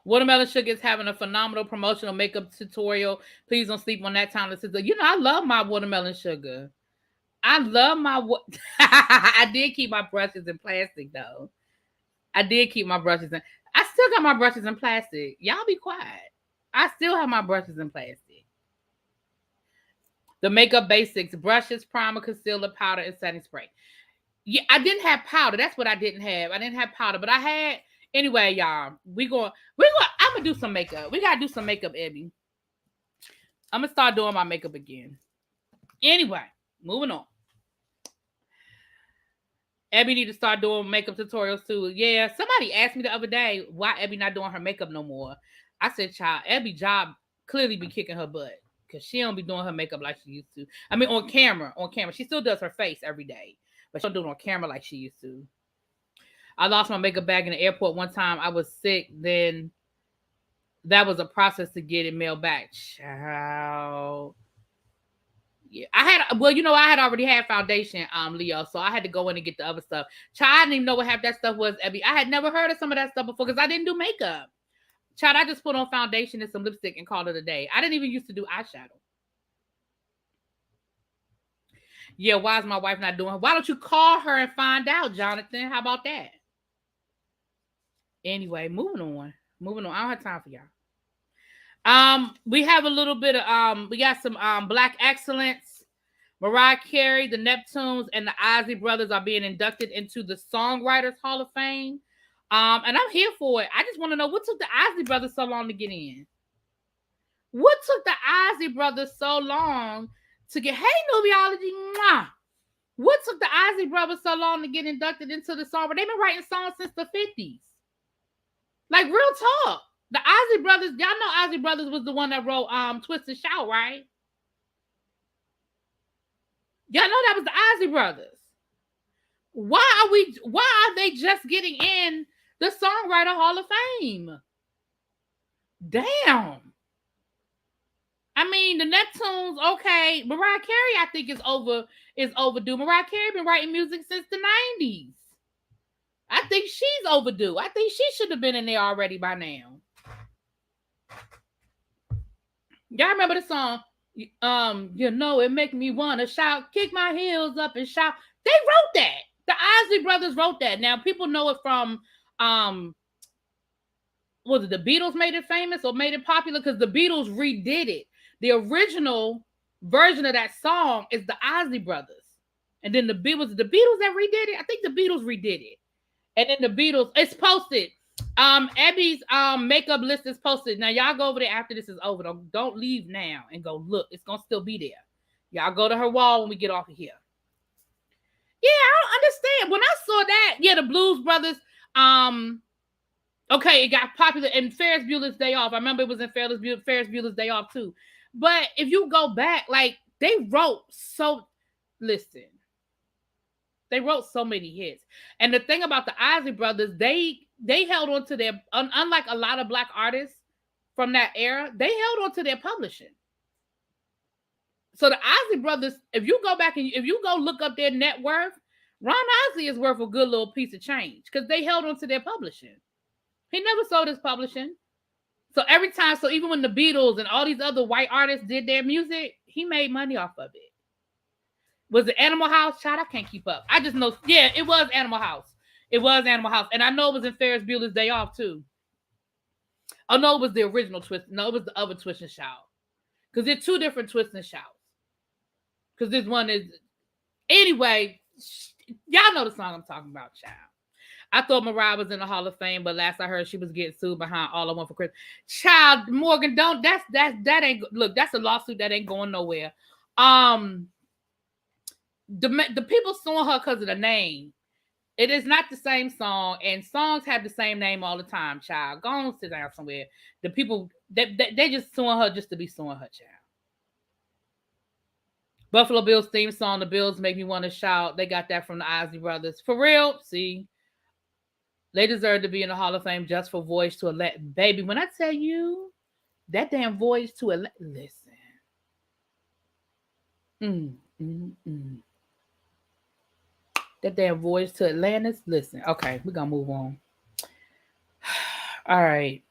Watermelon Sugar is having a phenomenal promotional makeup tutorial. Please don't sleep on that time. I love my Watermelon Sugar. I love my. I did keep my brushes in plastic though. I did keep my brushes in. I still got my brushes in plastic. Y'all be quiet. I still have my brushes in plastic. The Makeup Basics: brushes, primer, concealer, powder, and setting spray. Yeah, I didn't have powder. That's what I didn't have. I didn't have powder, but I had. Anyway, y'all, I'm gonna do some makeup. We gotta do some makeup, Abby. I'm gonna start doing my makeup again. Anyway, moving on. Abby need to start doing makeup tutorials too. Yeah, somebody asked me the other day why Abby not doing her makeup no more. I said, "Child, Abby job clearly be kicking her butt because she don't be doing her makeup like she used to. I mean, on camera, she still does her face every day, but she don't do it on camera like she used to." I lost my makeup bag in the airport one time. I was sick. Then that was a process to get it mailed back. Child. Yeah, I had already had foundation, Leo, so I had to go in and get the other stuff. Child, I didn't even know what half that stuff was, Abby. I had never heard of some of that stuff before because I didn't do makeup. Child, I just put on foundation and some lipstick and called it a day. I didn't even used to do eyeshadow. Yeah, why is my wife not doing it? Why don't you call her and find out, Jonathan? How about that? Anyway, moving on. I don't have time for y'all. We have a little bit of we got some Black excellence. Mariah Carey, the Neptunes, and the Isley Brothers are being inducted into the Songwriters Hall of Fame. And I'm here for it. I just want to know what took the Isley Brothers so long to get in. What took the Isley Brothers so long to get? Hey, Nubiology, mwah. What took the Isley Brothers so long to get inducted into the song? But they've been writing songs since the 50s. Like, real talk. The Isley Brothers, y'all know Isley Brothers was the one that wrote Twist and Shout, right? Y'all know that was the Isley Brothers. Why are they just getting in the Songwriter Hall of Fame? Damn. I mean, the Neptunes, okay. Mariah Carey, I think, is overdue. Mariah Carey been writing music since the 90s. I think she's overdue. I think she should have been in there already by now. Y'all remember the song? It make me want to shout, kick my heels up and shout. They wrote that. The Isley Brothers wrote that. Now, people know it from, was it the Beatles made it famous or made it popular? Because the Beatles redid it. The original version of that song is the Isley Brothers. And then the Beatles that redid it? I think the Beatles redid it. And then the Beatles, it's posted. Abby's makeup list is posted. Now, y'all go over there after this is over. Don't leave now and go look. It's going to still be there. Y'all go to her wall when we get off of here. Yeah, I don't understand. When I saw that, the Blues Brothers, Okay, it got popular in Ferris Bueller's Day Off. I remember it was in Ferris Bueller's Day Off too. But if you go back, like they wrote so listen, they wrote so many hits. And the thing about the Isley Brothers, they held on to their unlike a lot of black artists from that era, they held on to their publishing. So the Isley Brothers, if you go back and if you go look up their net worth, Ron Isley is worth a good little piece of change because they held on to their publishing. He never sold his publishing. So every time, so even when the Beatles and all these other white artists did their music, he made money off of it. Was it Animal House? Child, I can't keep up. I just know, yeah, it was Animal House. It was Animal House. And I know it was in Ferris Bueller's Day Off too. Oh, no, it was the original Twist. No, it was the other Twist and Shout. Because there's two different Twist and Shouts. Because this one is... Anyway, y'all know the song I'm talking about, child. I thought Mariah was in the Hall of Fame, but last I heard she was getting sued behind All I Want for Christmas. Child, Morgan, don't... That ain't... Look, that's a lawsuit that ain't going nowhere. The people suing her because of the name. It is not the same song, and songs have the same name all the time, child. Go on, sit down somewhere. The people, they just suing her just to be suing her, child. Buffalo Bills theme song, The Bills Make Me Want to Shout. They got that from the Isley Brothers. For real, see? They deserve to be in the Hall of Fame just for voice to elect. Baby, when I tell you, that damn voice to elect, listen. That damn voyage to Atlantis. Listen, okay, we're gonna move on. All right.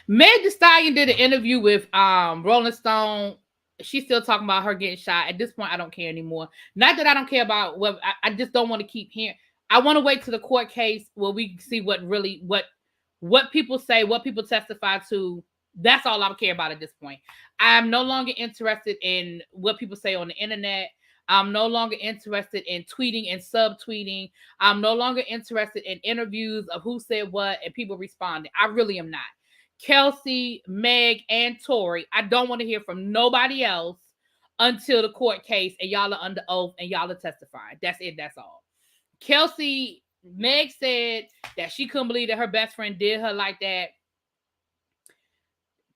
Meg Thee Stallion did an interview with Rolling Stone. She's still talking about her getting shot. At this point, I don't care anymore. Not that I don't care about what I just don't want to keep hearing. I want to wait to the court case where we see what people say, what people testify to. That's all I care about at this point. I'm no longer interested in what people say on the internet. I'm no longer interested in tweeting and subtweeting. I'm no longer interested in interviews of who said what and people responding. I really am not. Kelsey, Meg, and Tori, I don't want to hear from nobody else until the court case and y'all are under oath and y'all are testifying. That's it. That's all. Kelsey, Meg said that she couldn't believe that her best friend did her like that.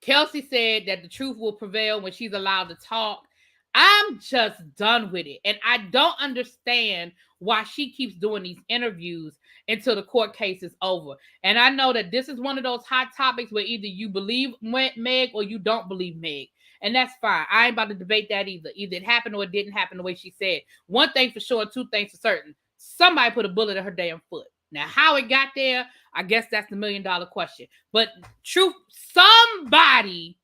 Kelsey said that the truth will prevail when she's allowed to talk. I'm just done with it. And I don't understand why she keeps doing these interviews until the court case is over. And I know that this is one of those hot topics where either you believe Meg or you don't believe Meg. And that's fine. I ain't about to debate that either. Either it happened or it didn't happen the way she said. One thing for sure, two things for certain. Somebody put a bullet in her damn foot. Now, how it got there, I guess that's the $1 million question. But truth, somebody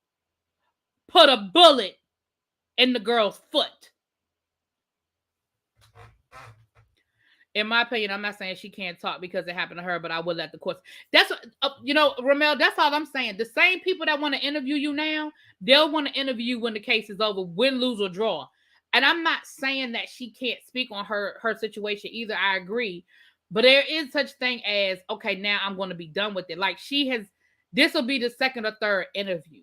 put a bullet in the girl's foot. In my opinion, I'm not saying she can't talk because it happened to her, but I would let the courts. That's Ramel. That's all I'm saying. The same people that want to interview you now, they'll want to interview you when the case is over, win, lose, or draw. And I'm not saying that she can't speak on her situation either. I agree. But there is such thing as, okay, now I'm going to be done with it. Like this will be the second or third interview.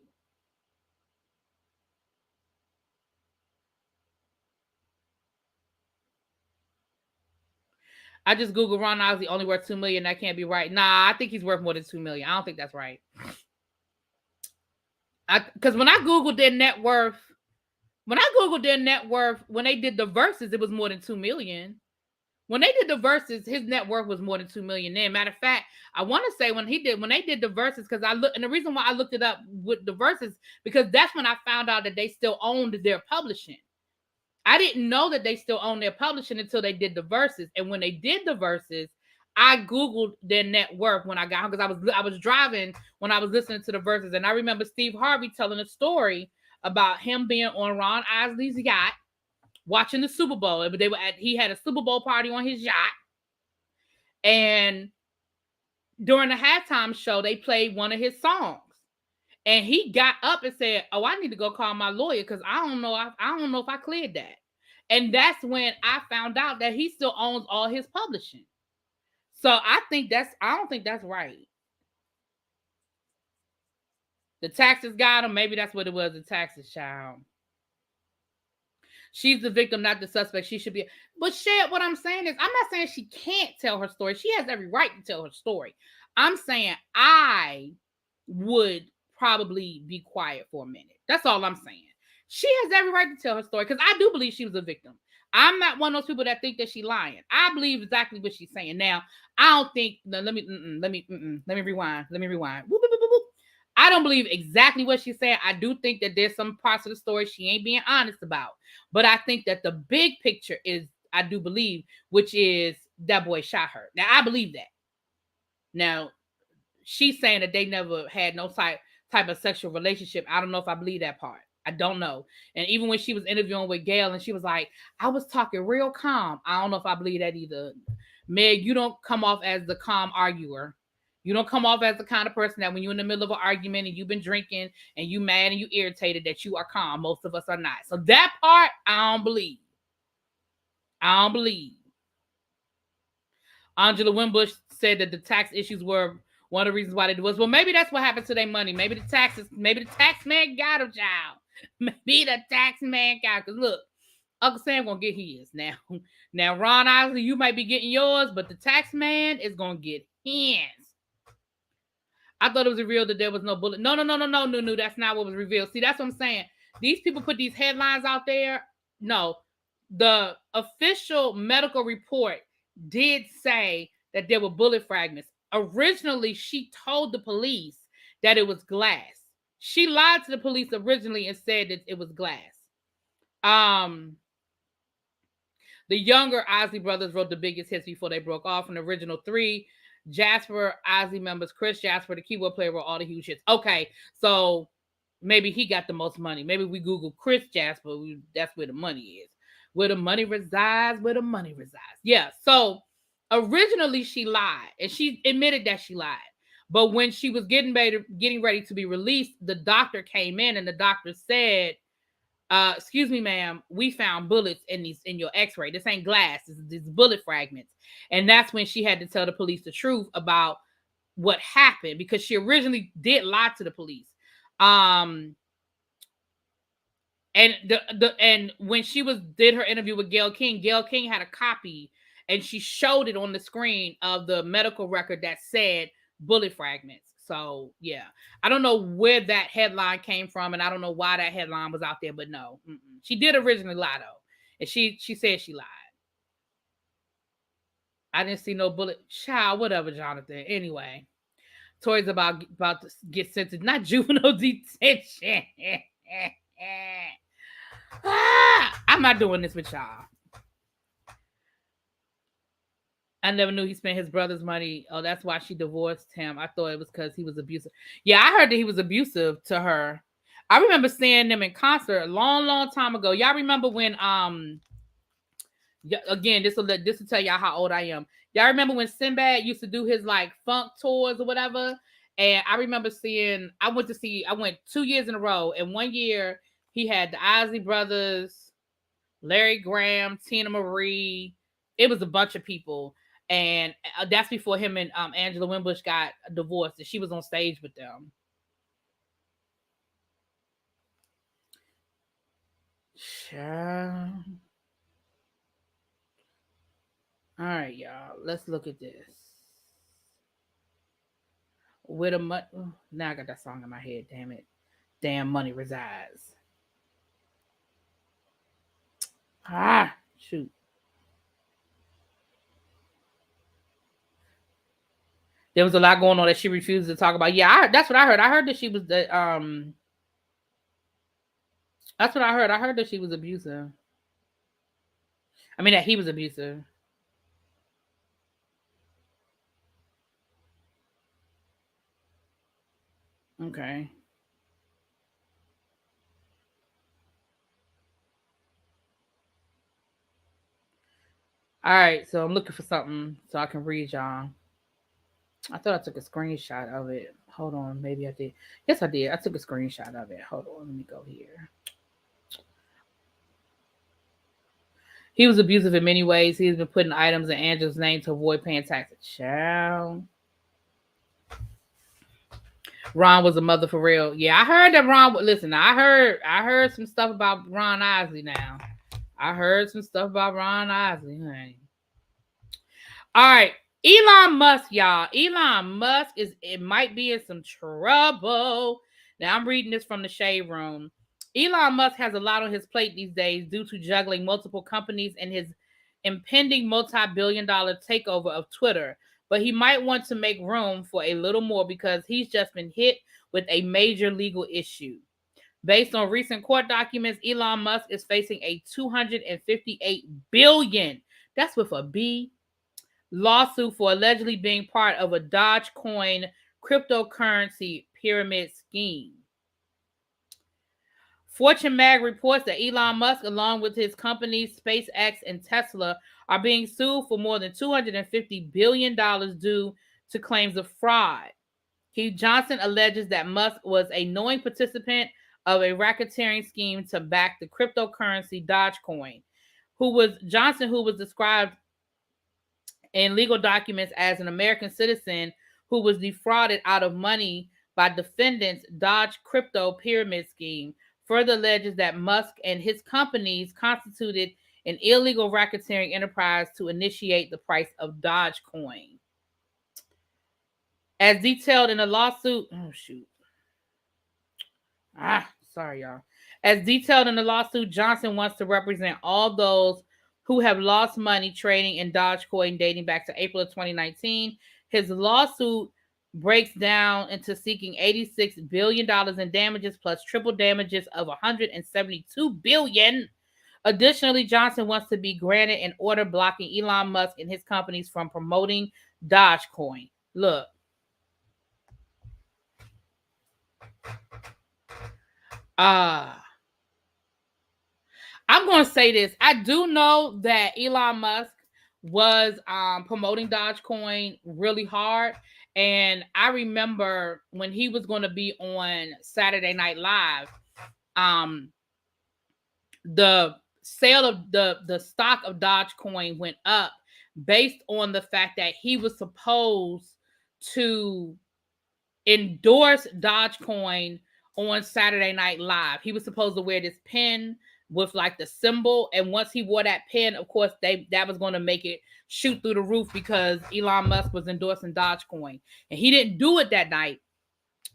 I just Googled Ron Isley only worth $2 million. That can't be right. Nah, I think he's worth more than $2 million. I don't think that's right. Because when I Googled their net worth, when they did the verses, it was more than $2 million. When they did the verses, his net worth was more than $2 million. Then, matter of fact, I want to say when they did the verses, because and the reason why I looked it up with the verses, because that's when I found out that they still owned their publishing. I didn't know that they still own their publishing until they did the verses. And when they did the verses, I Googled their net worth when I got home because I was driving when I was listening to the verses. And I remember Steve Harvey telling a story about him being on Ron Isley's yacht watching the Super Bowl. He had a Super Bowl party on his yacht. And during the halftime show, they played one of his songs. And he got up and said, "Oh, I need to go call my lawyer because I don't know if I cleared that." And that's when I found out that he still owns all his publishing. So I don't think that's right. The taxes got him. Maybe that's what it was, the taxes, child. She's the victim, not the suspect. She should be. But shit, what I'm saying is, I'm not saying she can't tell her story. She has every right to tell her story. I'm saying I would probably be quiet for a minute. That's all I'm saying. She has every right to tell her story because I do believe she was a victim. I'm not one of those people that think that she's lying. I believe exactly what she's saying. Now, I don't think. No, let me rewind. Let me rewind. Whoop, whoop, whoop, whoop. I don't believe exactly what she's saying. I do think that there's some parts of the story she ain't being honest about. But I think that the big picture is, I do believe, which is that boy shot her. Now, I believe that. Now, she's saying that they never had no type of sexual relationship. I don't know if I believe that part. I don't know. And even when she was interviewing with Gail and she was like, I was talking real calm. I don't know if I believe that either. Meg, you don't come off as the calm arguer. You don't come off as the kind of person that when you're in the middle of an argument and you've been drinking and you mad and you irritated that you are calm. Most of us are not. So that part, I don't believe. I don't believe. Angela Winbush said that the tax issues were one of the reasons why they divorced. Well, maybe that's what happened to their money. Maybe the tax man got him, child. Maybe the tax man got, because look, Uncle Sam gonna get his now. Now, Ron Isley, you might be getting yours, but the tax man is gonna get his. I thought it was revealed that there was no bullet. No. That's not what was revealed. See, that's what I'm saying. These people put these headlines out there. No, the official medical report did say that there were bullet fragments. Originally, she told the police that it was glass. She lied to the police originally and said that it was glass. The younger Isley brothers wrote the biggest hits before they broke off. In the original three, Jasper Isley members, Chris Jasper, the keyboard player, wrote all the huge hits. Okay, so maybe he got the most money. Maybe we Google Chris Jasper. That's where the money is. Where the money resides, where the money resides. Yeah, so originally she lied, and she admitted that she lied. But when she was getting ready to be released, the doctor came in, and the doctor said, excuse me, ma'am, we found bullets in your x-ray. This ain't glass. This is bullet fragments. And that's when she had to tell the police the truth about what happened, because she originally did lie to the police. And when she did her interview with Gayle King had a copy, and she showed it on the screen of the medical record that said bullet fragments. So, yeah, I don't know where that headline came from, and I don't know why that headline was out there, but no. She did originally lie, though, and she said she lied. I didn't see no bullet. Child, whatever, Jonathan. Anyway, Tori's about to get sentenced, not juvenile detention. I'm not doing this with y'all. I never knew he spent his brother's money. Oh, that's why she divorced him. I thought it was because he was abusive. Yeah, I heard that he was abusive to her. I remember seeing them in concert a long, long time ago. Y'all remember when again, this will tell y'all how old I am. Y'all remember when Sinbad used to do his like funk tours or whatever? And I remember I went 2 years in a row, and 1 year he had the Isley Brothers, Larry Graham, Tina Marie. It was a bunch of people. And that's before him and Angela Winbush got divorced, and she was on stage with them. Sure. All right, y'all. Let's look at this. With a money. Now I got that song in my head. Damn it. Damn money resides. Shoot. There was a lot going on that she refused to talk about. Yeah, that's what I heard. I heard that she was the That's what I heard. I heard that she was abusive. I mean that he was abusive. Okay. All right, so I'm looking for something so I can read y'all. I thought I took a screenshot of it. Hold on, maybe I did. Yes, I did. I took a screenshot of it. Hold on, let me go here. He was abusive in many ways. He's been putting items in Angela's name to avoid paying taxes. Child. Ron was a mother for real. Yeah, I heard that Ron. Listen, I heard some stuff about Ron Isley now. I heard some stuff about Ron Isley, honey. All right. Elon Musk, y'all. Elon Musk it might be in some trouble. Now I'm reading this from the Shade Room. Elon Musk has a lot on his plate these days due to juggling multiple companies and his impending multi-billion-dollar takeover of Twitter. But he might want to make room for a little more because he's just been hit with a major legal issue. Based on recent court documents, Elon Musk is facing a $258 billion, that's with a B, lawsuit for allegedly being part of a Dogecoin cryptocurrency pyramid scheme. Fortune Mag reports that Elon Musk, along with his companies SpaceX and Tesla, are being sued for more than $250 billion due to claims of fraud. Keith Johnson alleges that Musk was a knowing participant of a racketeering scheme to back the cryptocurrency Dogecoin, who was described in legal documents as an American citizen who was defrauded out of money by defendants' Doge crypto pyramid scheme. Further alleges that Musk and his companies constituted an illegal racketeering enterprise to initiate the price of Dogecoin. As detailed in the lawsuit, sorry, y'all. As detailed in the lawsuit, Johnson wants to represent all those who have lost money trading in Dogecoin dating back to April of 2019. His lawsuit breaks down into seeking $86 billion in damages plus triple damages of $172 billion. Additionally, Johnson wants to be granted an order blocking Elon Musk and his companies from promoting Dogecoin. Look. I'm going to say this. I do know that Elon Musk was promoting Dogecoin really hard. And I remember when he was going to be on Saturday Night Live, the sale of the stock of Dogecoin went up based on the fact that he was supposed to endorse Dogecoin on Saturday Night Live. He was supposed to wear this pin with like the symbol, and once he wore that pin, of course, that was going to make it shoot through the roof because Elon Musk was endorsing Dogecoin, and he didn't do it that night.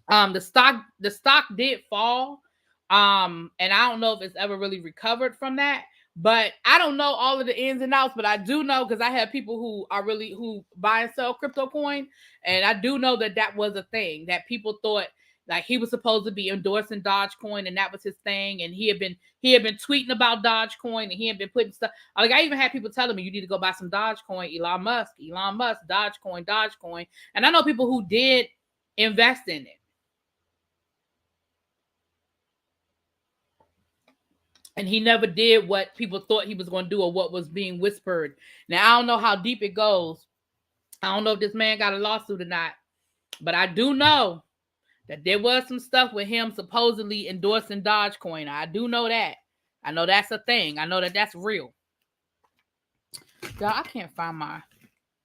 The stock did fall, and I don't know if it's ever really recovered from that. But I don't know all of the ins and outs, but I do know because I have people who buy and sell crypto coin, and I do know that was a thing that people thought like he was supposed to be endorsing Dogecoin, and that was his thing. And he had been tweeting about Dogecoin, and he had been putting stuff. Like I even had people telling me, you need to go buy some Dogecoin, Elon Musk, Dogecoin. And I know people who did invest in it. And he never did what people thought he was going to do or what was being whispered. Now, I don't know how deep it goes. I don't know if this man got a lawsuit or not. But I do know that there was some stuff with him supposedly endorsing Dogecoin. I do know that. I know that's a thing. I know that that's real. Y'all, I can't find my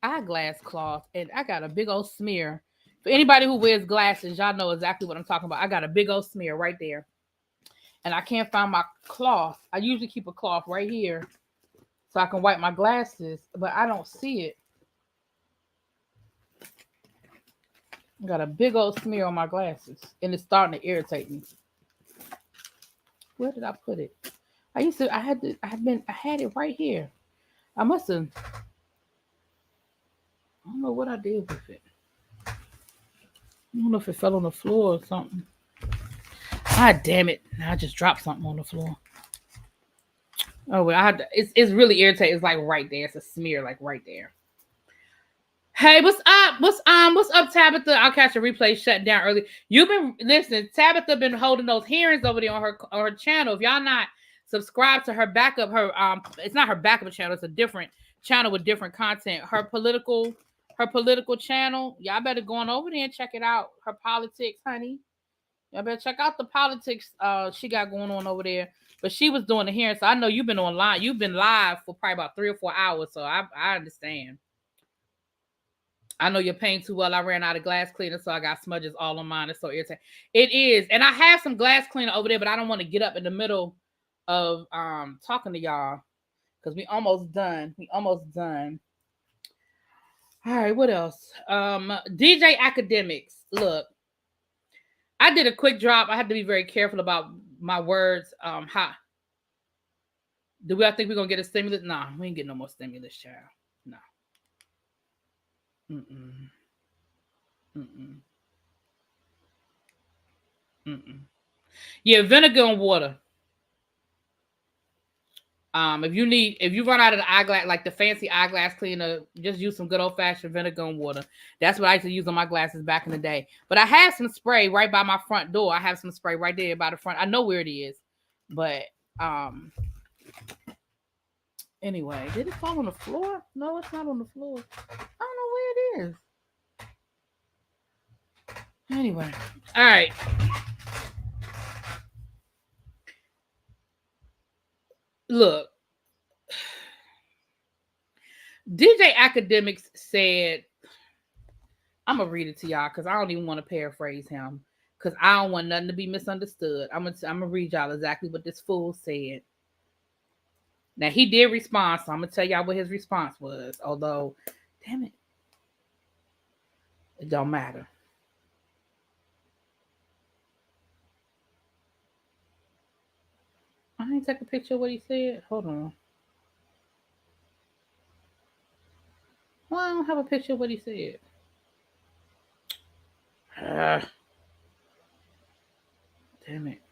eyeglass cloth. And I got a big old smear. For anybody who wears glasses, y'all know exactly what I'm talking about. I got a big old smear right there. And I can't find my cloth. I usually keep a cloth right here so I can wipe my glasses, but I don't see it. I got a big old smear on my glasses, and it's starting to irritate me. Where did I put it? I had it right here. I must have. I don't know what I did with it. I don't know if it fell on the floor or something. God damn it. I just dropped something on the floor. Oh, well, it's really irritating. It's like right there. It's a smear like right there. Hey, what's up? What's up, Tabitha? I'll catch a replay shut down early. You've been listening. Tabitha been holding those hearings over there on her channel. If y'all not subscribed to her backup, it's not her backup channel, it's a different channel with different content. Her political channel. Y'all better go on over there and check it out. Her politics, honey. Y'all better check out the politics she got going on over there. But she was doing the hearing, so I know you've been online. You've been live for probably about 3 or 4 hours, so I understand. I know you're paying too well. I ran out of glass cleaner, so I got smudges all on mine. It's so irritating. It is. And I have some glass cleaner over there, but I don't want to get up in the middle of talking to y'all. because we almost done. We almost done. All right, what else? DJ Akedemiks. Look, I did a quick drop. I have to be very careful about my words. How do we? I think we're gonna get a stimulus? Nah, we ain't getting no more stimulus, child. No. Mm-mm. Mm-mm. Mm-mm. Yeah, vinegar and water. If you run out of the eyeglass, like the fancy eyeglass cleaner, just use some good old fashioned vinegar and water. That's what I used to use on my glasses back in the day. But I have some spray right by my front door. I have some spray right there by the front. I know where it is, but anyway, did it fall on the floor? No, it's not on the floor. I don't know where it is. Anyway, all right. Look, DJ Akedemiks said, I'm gonna read it to y'all because I don't even want to paraphrase him because I don't want nothing to be misunderstood. I'm gonna read y'all exactly what this fool said. Now he did respond, so I'm gonna tell y'all what his response was. Although, damn it, it don't matter. I ain't take a picture of what he said. Hold on. Well, I don't have a picture of what he said. Damn it.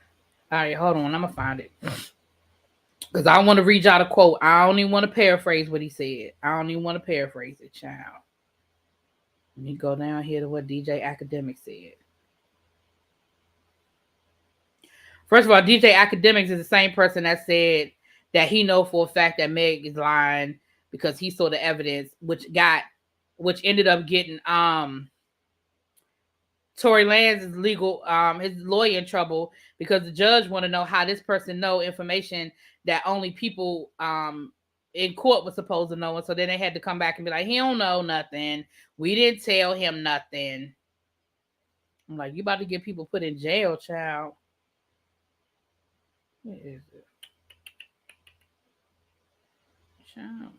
All right, hold on. I'm gonna find it. Because I want to read y'all the quote. I don't even want to paraphrase what he said. I don't even want to paraphrase it, child. Let me go down here to what DJ Akedemiks said. First of all, DJ Akedemiks is the same person that said that he know for a fact that Meg is lying because he saw the evidence, which ended up getting Tory Lanez's his lawyer in trouble because the judge want to know how this person know information that only people in court was supposed to know. And so then they had to come back and be like, he don't know nothing. We didn't tell him nothing. I'm like, you about to get people put in jail, child. Where is it? Child.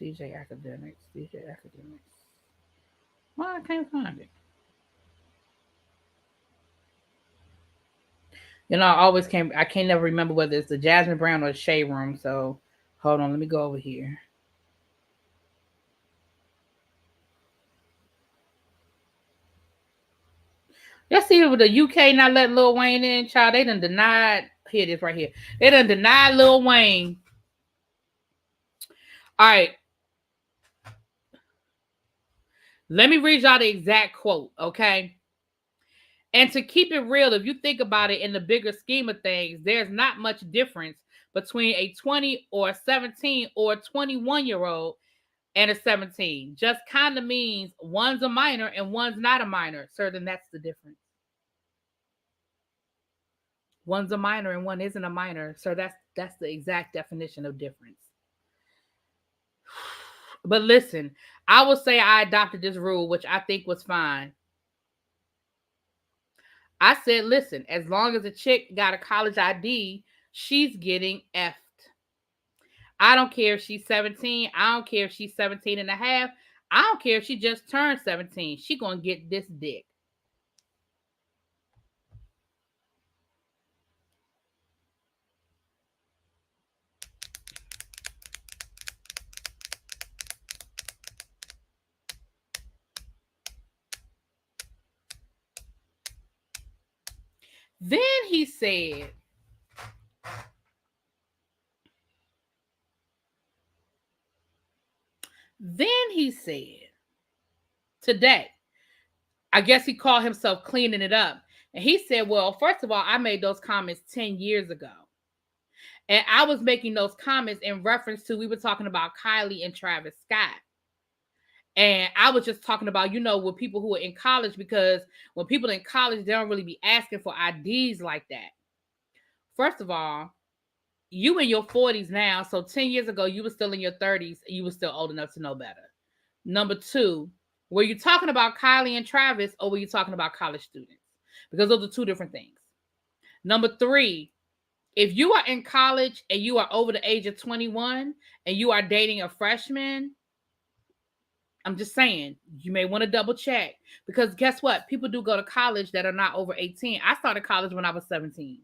DJ Akedemiks. Why I can't find it? You know, I can't never remember whether it's the Jasmine Brown or the Shade Room. So hold on, let me go over here. Y'all see with the UK not letting Lil Wayne in, child, they done denied. Here it is right here. They done denied Lil Wayne. All right. Let me read y'all the exact quote, okay? And to keep it real, if you think about it in the bigger scheme of things, there's not much difference between a 20 or a 17 or a 21-year-old and a 17. Just kind of means one's a minor and one's not a minor. Sir, then that's the difference. One's a minor and one isn't a minor. Sir, that's the exact definition of difference. But listen, I will say I adopted this rule, which I think was fine. I said, listen, as long as a chick got a college ID, she's getting effed. I don't care if she's 17. I don't care if she's 17 and a half. I don't care if she just turned 17. She gonna get this dick. Then he said, today, I guess he called himself cleaning it up. And he said, well, first of all, I made those comments 10 years ago. And I was making those comments in reference to, we were talking about Kylie and Travis Scott. And I was just talking about, with people who are in college, because when people in college, they don't really be asking for IDs like that. First of all, you in your 40s now. So 10 years ago, you were still in your 30s. And you were still old enough to know better. Number two, were you talking about Kylie and Travis, or were you talking about college students? Because those are two different things. Number three, If you are in college and you are over the age of 21 and you are dating a freshman, I'm just saying, you may want to double check, because guess what? People do go to college that are not over 18. I started college when I was 17.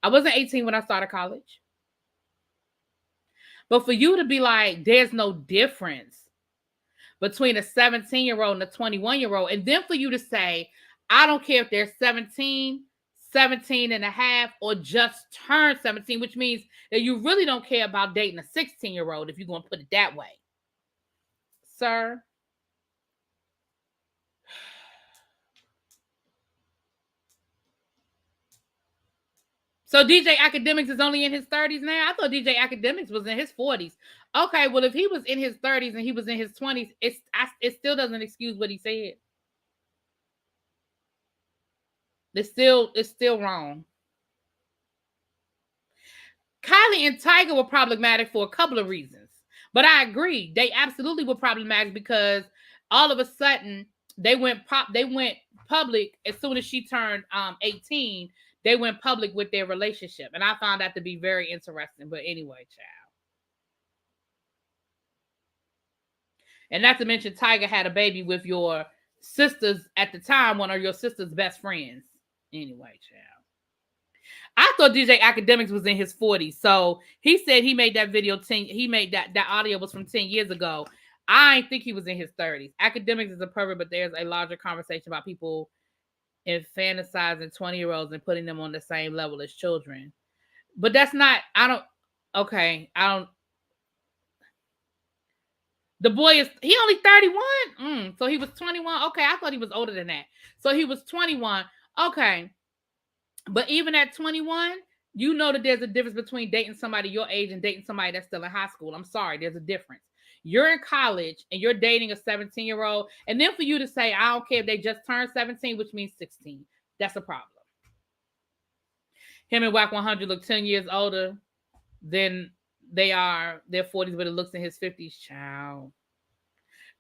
I wasn't 18 when I started college. But for you to be like, there's no difference between a 17-year-old and a 21-year-old, and then for you to say, I don't care if they're 17, 17 and a half, or just turned 17, which means that you really don't care about dating a 16-year-old, if you're going to put it that way. Sir, so DJ Akedemiks is only in his 30s now? I thought DJ Akedemiks was in his 40s. Okay, well, if he was in his 30s and he was in his 20s, it still doesn't excuse what he said. It's still wrong. Kylie and Tiger were problematic for a couple of reasons. But I agree. They absolutely were problematic because all of a sudden they went public as soon as she turned 18. They went public with their relationship. And I found that to be very interesting. But anyway, child. And not to mention, Tiger had a baby with your sister's, at the time, one of your sister's best friends. Anyway, child. I thought DJ Akedemiks was in his 40s. So he said he made that video he made that audio was from 10 years ago. I think he was in his 30s. Akedemiks is a pervert, but there's a larger conversation about people fantasizing 20-year-olds and putting them on the same level as children. But that's not, the boy he only 31. So he was 21. Okay, I thought he was older than that. So he was 21. Okay. But even at 21, you know that there's a difference between dating somebody your age and dating somebody that's still in high school. I'm sorry, there's a difference. You're in college and you're dating a 17-year-old, and then for you to say, I don't care if they just turned 17, which means 16, that's a problem. Him and Whack 100 look 10 years older than they are their 40s, but it looks in his 50s. Child.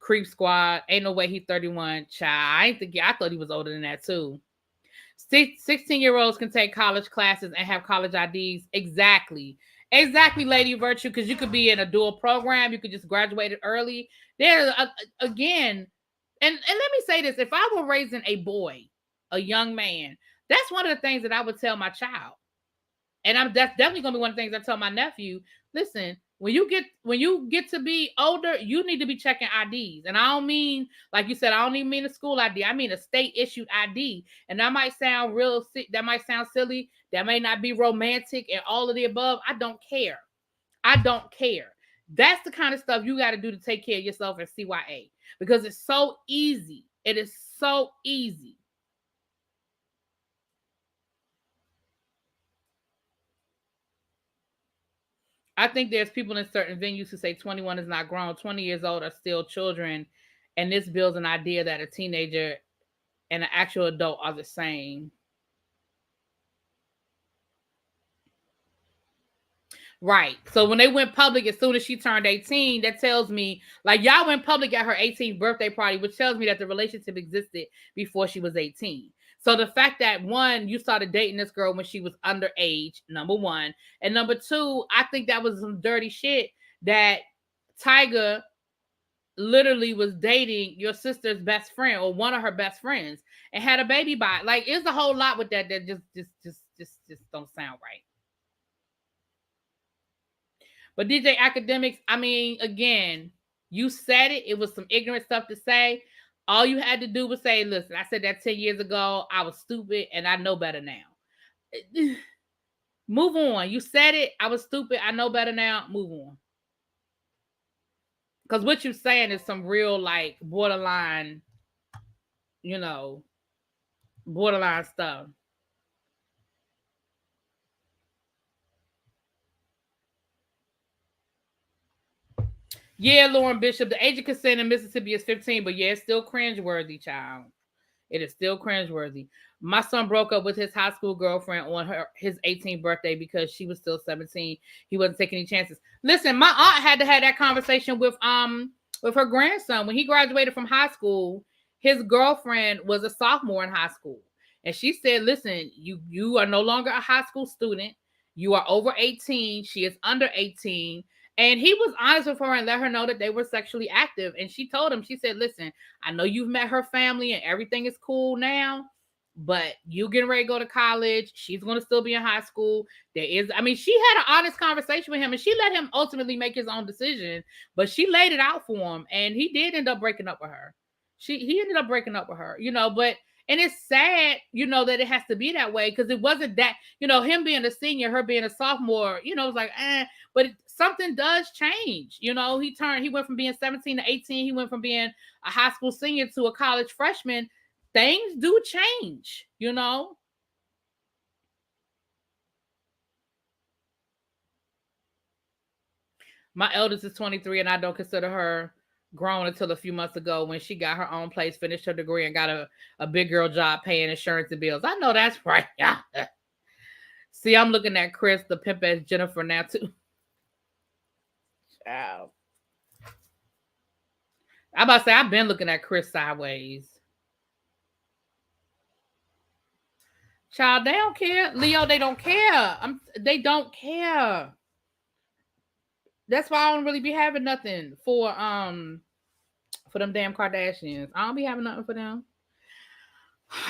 Creep Squad, ain't no way he's 31. Child, I thought he was older than that too. 16-year-olds can take college classes and have college IDs. Exactly, Lady Virtue, because you could be in a dual program. You could just graduate early. There, again, and let me say this. If I were raising a boy, a young man, that's one of the things that I would tell my child. And that's definitely going to be one of the things I tell my nephew. Listen, when you get to be older, you need to be checking IDs. And I don't mean, like you said, I don't even mean a school ID. I mean a state issued ID. And that might sound that might sound silly. That may not be romantic and all of the above. I don't care. That's the kind of stuff you got to do to take care of yourself and CYA, because it's so easy. It is so easy. I think there's people in certain venues who say 21 is not grown. 20 years old are still children. And this builds an idea that a teenager and an actual adult are the same. Right. So when they went public as soon as she turned 18, that tells me, like, y'all went public at her 18th birthday party, which tells me that the relationship existed before she was 18. So the fact that, one, you started dating this girl when she was underage, number one. And number two, I think that was some dirty shit that Tiger literally was dating your sister's best friend or one of her best friends and had a baby by. Like, it's a whole lot with that just don't sound right. But DJ Akedemiks, I mean, again, you said it. It was some ignorant stuff to say. All you had to do was say, listen, I said that 10 years ago. I was stupid and I know better now. Move on. You said it. I was stupid. I know better now. Move on. Because what you're saying is some real, like, borderline, borderline stuff. Yeah, Lauren Bishop, the age of consent in Mississippi is 15, but yeah, it's still cringeworthy, child. It is still cringeworthy. My son broke up with his high school girlfriend on his 18th birthday because she was still 17. He wasn't taking any chances. Listen, my aunt had to have that conversation with her grandson when he graduated from high school. His girlfriend was a sophomore in high school, and she said, "Listen, you are no longer a high school student. You are over 18. She is under 18. And he was honest with her and let her know that they were sexually active. And she told him, she said, listen, I know you've met her family and everything is cool now, but you getting ready to go to college. She's going to still be in high school. She had an honest conversation with him and she let him ultimately make his own decision, but she laid it out for him and he did end up breaking up with her. He ended up breaking up with her, but and it's sad, that it has to be that way because it wasn't that, him being a senior, her being a sophomore, it was like, but something does change. He went from being 17 to 18. He went from being a high school senior to a college freshman. Things do change, My eldest is 23 and I don't consider her grown until a few months ago when she got her own place, finished her degree, and got a big girl job paying insurance and bills. I know that's right. See, I'm looking at Chris, the pimp ass Jennifer now too. Child. I'm about to say, I've been looking at Chris sideways. Child, they don't care. Leo, they don't care. They don't care. That's why I don't really be having nothing for them damn Kardashians. I don't be having nothing for them.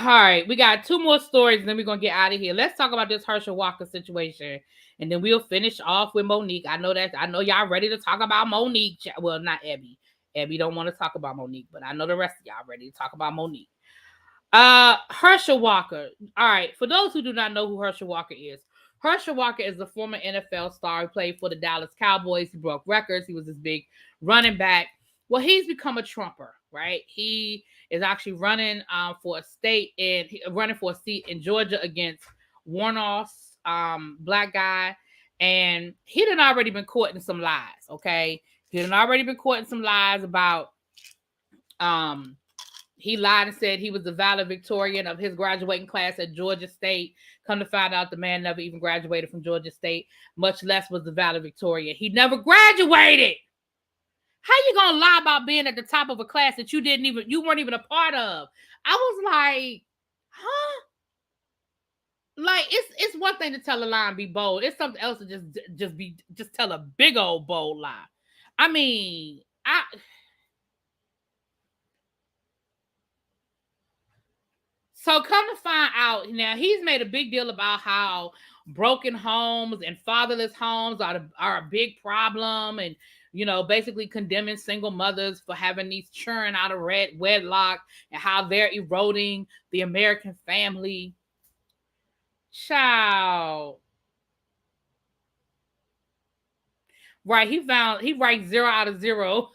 All right, we got 2 more stories, and then we're gonna get out of here. Let's talk about this Herschel Walker situation, and then we'll finish off with Monique. I know y'all ready to talk about Monique. Well, not Abby. Abby don't want to talk about Monique, but I know the rest of y'all ready to talk about Monique. Herschel Walker. All right, for those who do not know who Herschel Walker is the former NFL star who played for the Dallas Cowboys. He broke records. He was this big running back. Well, he's become a Trumper, right? He is actually running for a seat in Georgia against Warnock's black guy, and he had already been caught in some lies. Okay, he had already been caught in some lies about he lied and said he was the valedictorian of his graduating class at Georgia State. Come to find out, the man never even graduated from Georgia State, much less was the valedictorian. He never graduated. How you gonna lie about being at the top of a class that you weren't even a part of? I was like, huh? Like it's one thing to tell a lie and be bold. It's something else to just tell a big old bold lie. I mean, So come to find out, now he's made a big deal about how broken homes and fatherless homes are a big problem, and basically condemning single mothers for having these churn out of wedlock and how they're eroding the American family. Child. Right, he writes 0 out of 0.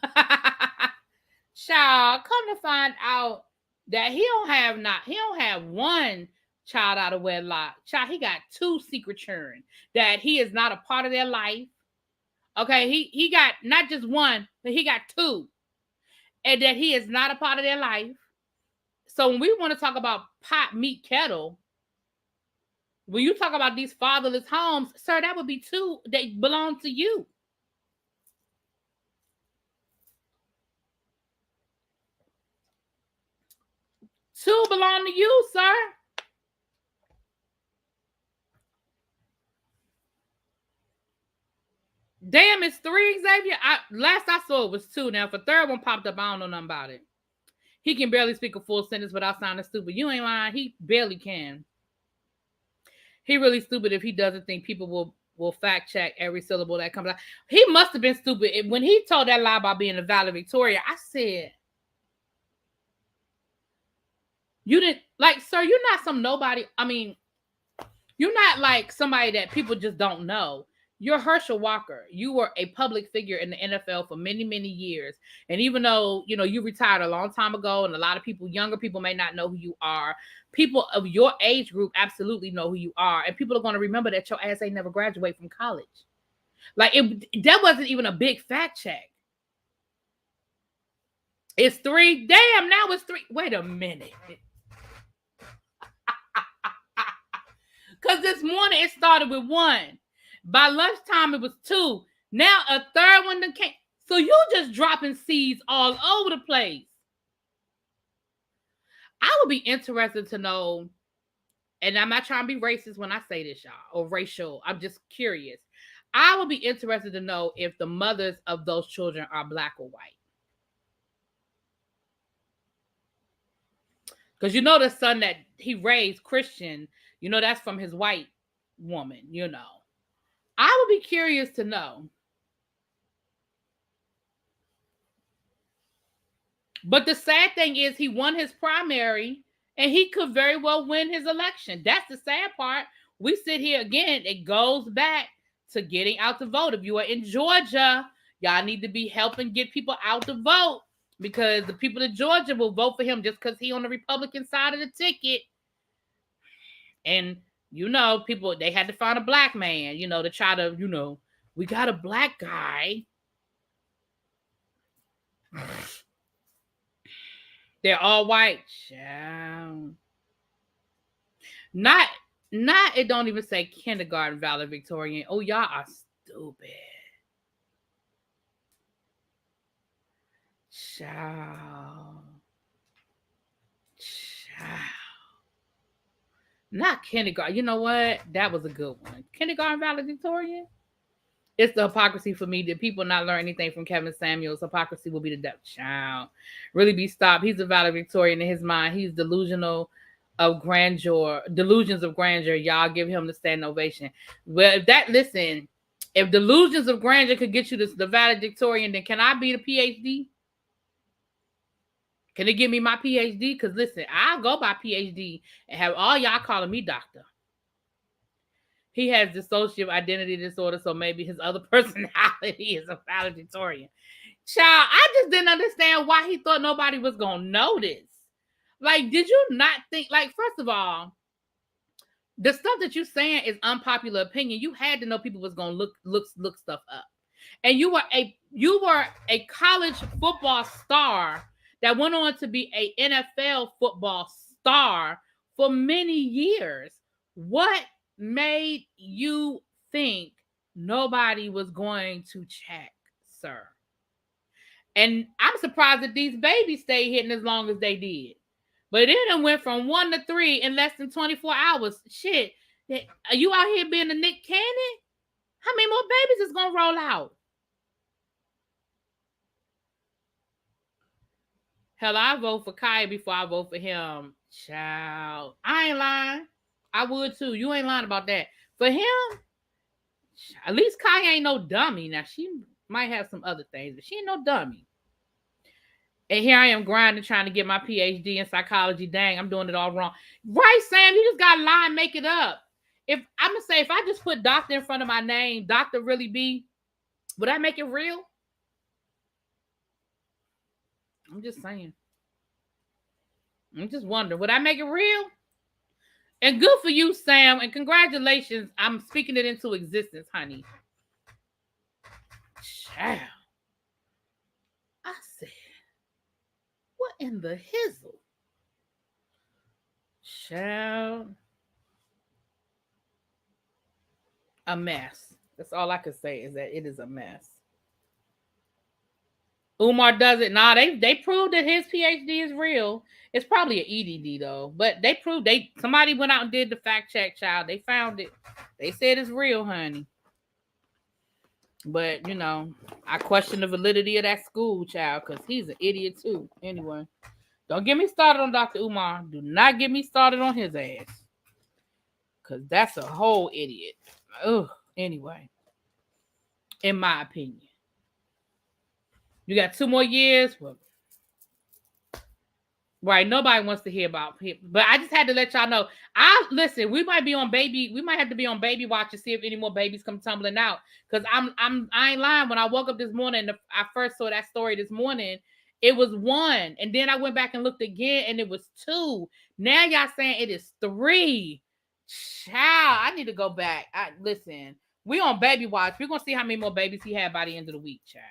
Child, come to find out that he don't have one child out of wedlock. Child, he got 2 secret children that he is not a part of their life. Okay, he got not just one, but he got 2, and that he is not a part of their life. So when we want to talk about pot, meat, kettle, when you talk about these fatherless homes, sir, that would be 2 that belong to you. Two belong to you, sir. Damn, it's 3, Xavier. Last I saw it was 2. Now, if a third one popped up, I don't know nothing about it. He can barely speak a full sentence without sounding stupid. You ain't lying. He barely can. He really stupid if he doesn't think people will fact check every syllable that comes out. He must have been stupid. When he told that lie about being a valedictorian, I said, you didn't, like, sir, you're not some nobody. I mean, you're not like somebody that people just don't know. You're Herschel Walker. You were a public figure in the NFL for many, many years. And even though, you retired a long time ago and a lot of people, younger people may not know who you are, people of your age group absolutely know who you are. And people are going to remember that your ass ain't never graduated from college. Like, that wasn't even a big fact check. It's 3. Damn, now it's 3. Wait a minute. Because this morning it started with 1. By lunchtime, it was 2. Now a third one came. So you just dropping seeds all over the place. I would be interested to know and I'm not trying to be racist when I say this, y'all, or racial. I'm just curious. I would be interested to know if the mothers of those children are black or white. Because the son that he raised, Christian, that's from his white woman, I would be curious to know. But the sad thing is he won his primary and he could very well win his election. That's the sad part. We sit here again, it goes back to getting out to vote. If you are in Georgia, y'all need to be helping get people out to vote, because the people in Georgia will vote for him just because he on the Republican side of the ticket. And people, they had to find a black man, to try to, we got a black guy. They're all white. Not, it don't even say kindergarten valedictorian. Oh, y'all are stupid. Child. Not kindergarten. You know what? That was a good one. Kindergarten valedictorian? It's the hypocrisy for me that people not learn anything from Kevin Samuels. Hypocrisy will be the death. Child. Really be stopped. He's a valedictorian in his mind. He's delusional of grandeur. Delusions of grandeur. Y'all give him the standing ovation. Well, if delusions of grandeur could get you the valedictorian, then can I be the PhD? Can they give me my PhD? Because listen, I'll go by PhD and have all y'all calling me doctor. He has dissociative identity disorder, so maybe his other personality is a valedictorian. Child, I just didn't understand why he thought nobody was going to notice. Like, did you not think, first of all, the stuff that you're saying is unpopular opinion. You had to know people was going to look stuff up. And you were a college football star that went on to be an NFL football star for many years. What made you think nobody was going to check, sir? And I'm surprised that these babies stayed hidden as long as they did. But it went from 1 to 3 in less than 24 hours. Shit. Are you out here being a Nick Cannon? How many more babies is going to roll out? Hell, I vote for Kai before I vote for him. Child. I ain't lying. I would too. You ain't lying about that. For him, at least Kai ain't no dummy. Now, she might have some other things, but she ain't no dummy. And here I am grinding, trying to get my PhD in psychology. Dang, I'm doing it all wrong. Right, Sam? You just got to lie and make it up. If I'm going to say, if I just put doctor in front of my name, Dr. Really B, would that make it real? I'm just saying. I'm just wondering, would I make it real? And good for you, Sam. And congratulations. I'm speaking it into existence, honey. Child. I said, what in the hizzle? Child. A mess. That's all I can say is that it is a mess. Umar does it. Nah, they proved that his PhD is real. It's probably an EDD though, but they proved somebody went out and did the fact check, child. They found it. They said it's real, honey. But I question the validity of that school, child, because he's an idiot too. Anyway, don't get me started on Dr. Umar. Do not get me started on his ass, because that's a whole idiot. Ugh. Anyway, in my opinion. You got 2 more years. Well, right. Nobody wants to hear about him. But I just had to let y'all know. Listen, we might have to be on baby watch to see if any more babies come tumbling out. Because I ain't lying. When I woke up this morning, I first saw that story this morning. It was 1. And then I went back and looked again and it was 2. Now y'all saying it is 3. Child, I need to go back. Listen, we on baby watch. We're going to see how many more babies he had by the end of the week, child.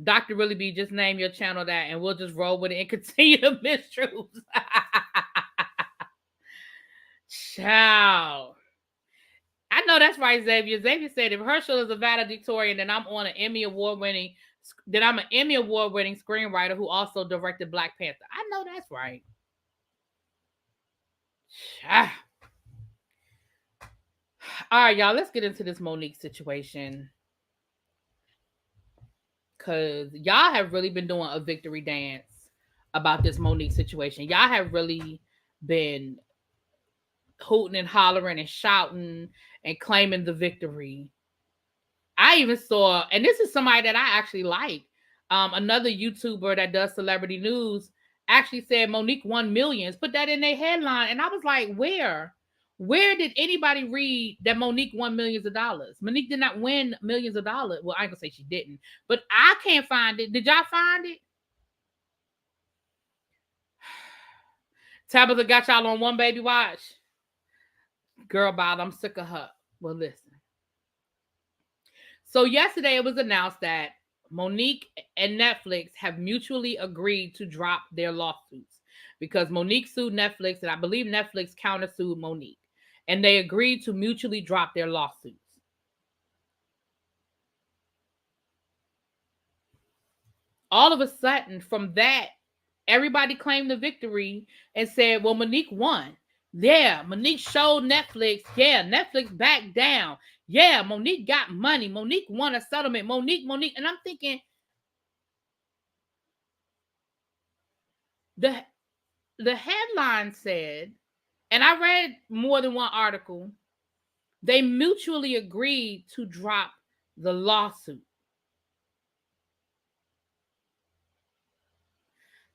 Dr. Really B, just name your channel that and we'll just roll with it and continue the mistruths. Child. I know that's right, Xavier. Xavier said if Herschel is a valedictorian, then I'm an Emmy Award-winning screenwriter who also directed Black Panther. I know that's right. All right, y'all, let's get into this Monique situation. Because y'all have really been doing a victory dance about this Monique situation. Y'all have really been hooting and hollering and shouting and claiming the victory. I even saw, and this is somebody that I actually like, another YouTuber that does celebrity news actually said Monique won millions, put that in their headline. And I was like, where? Where did anybody read that Monique won millions of dollars? Monique did not win millions of dollars. Well, I ain't gonna say she didn't, but I can't find it. Did y'all find it? Tabitha got y'all on One Baby Watch. Girl, Bob, I'm sick of her. Well, listen. So yesterday it was announced that Monique and Netflix have mutually agreed to drop their lawsuits because Monique sued Netflix and I believe Netflix countersued Monique. And they agreed to mutually drop their lawsuits. All of a sudden, from that, everybody claimed the victory and said, well, Monique won. Yeah, Monique showed Netflix. Yeah, Netflix backed down. Yeah, Monique got money. Monique won a settlement. Monique. And I'm thinking, the headline said, and I read more than one article, they mutually agreed to drop the lawsuit.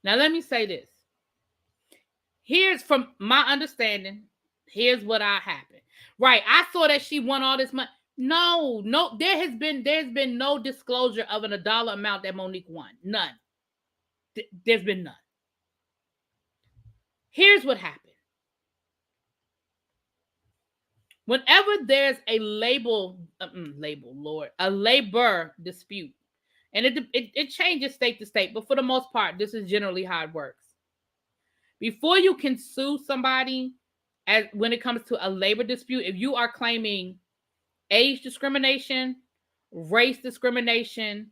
Now, let me say this. Here's from my understanding. Here's what happened. Right. I saw that she won all this money. No, there's been no disclosure of a dollar amount that Monique won. None. There's been none. Here's what happened. Whenever there's a labor dispute, and it changes state to state, but for the most part, this is generally how it works. Before you can sue somebody, as when it comes to a labor dispute, if you are claiming age discrimination, race discrimination,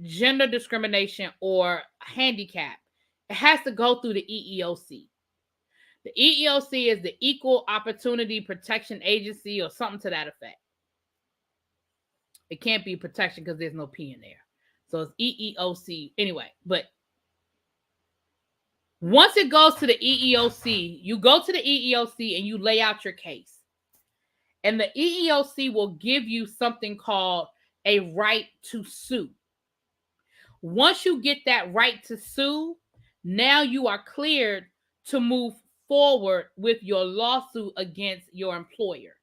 gender discrimination, or handicap, it has to go through the EEOC. The EEOC is the Equal Opportunity Protection Agency or something to that effect. It can't be protection because there's no P in there. So it's EEOC. Anyway, but once it goes to the EEOC, you go to the EEOC and you lay out your case. And the EEOC will give you something called a right to sue. Once you get that right to sue, now you are cleared to move forward with your lawsuit against your employer.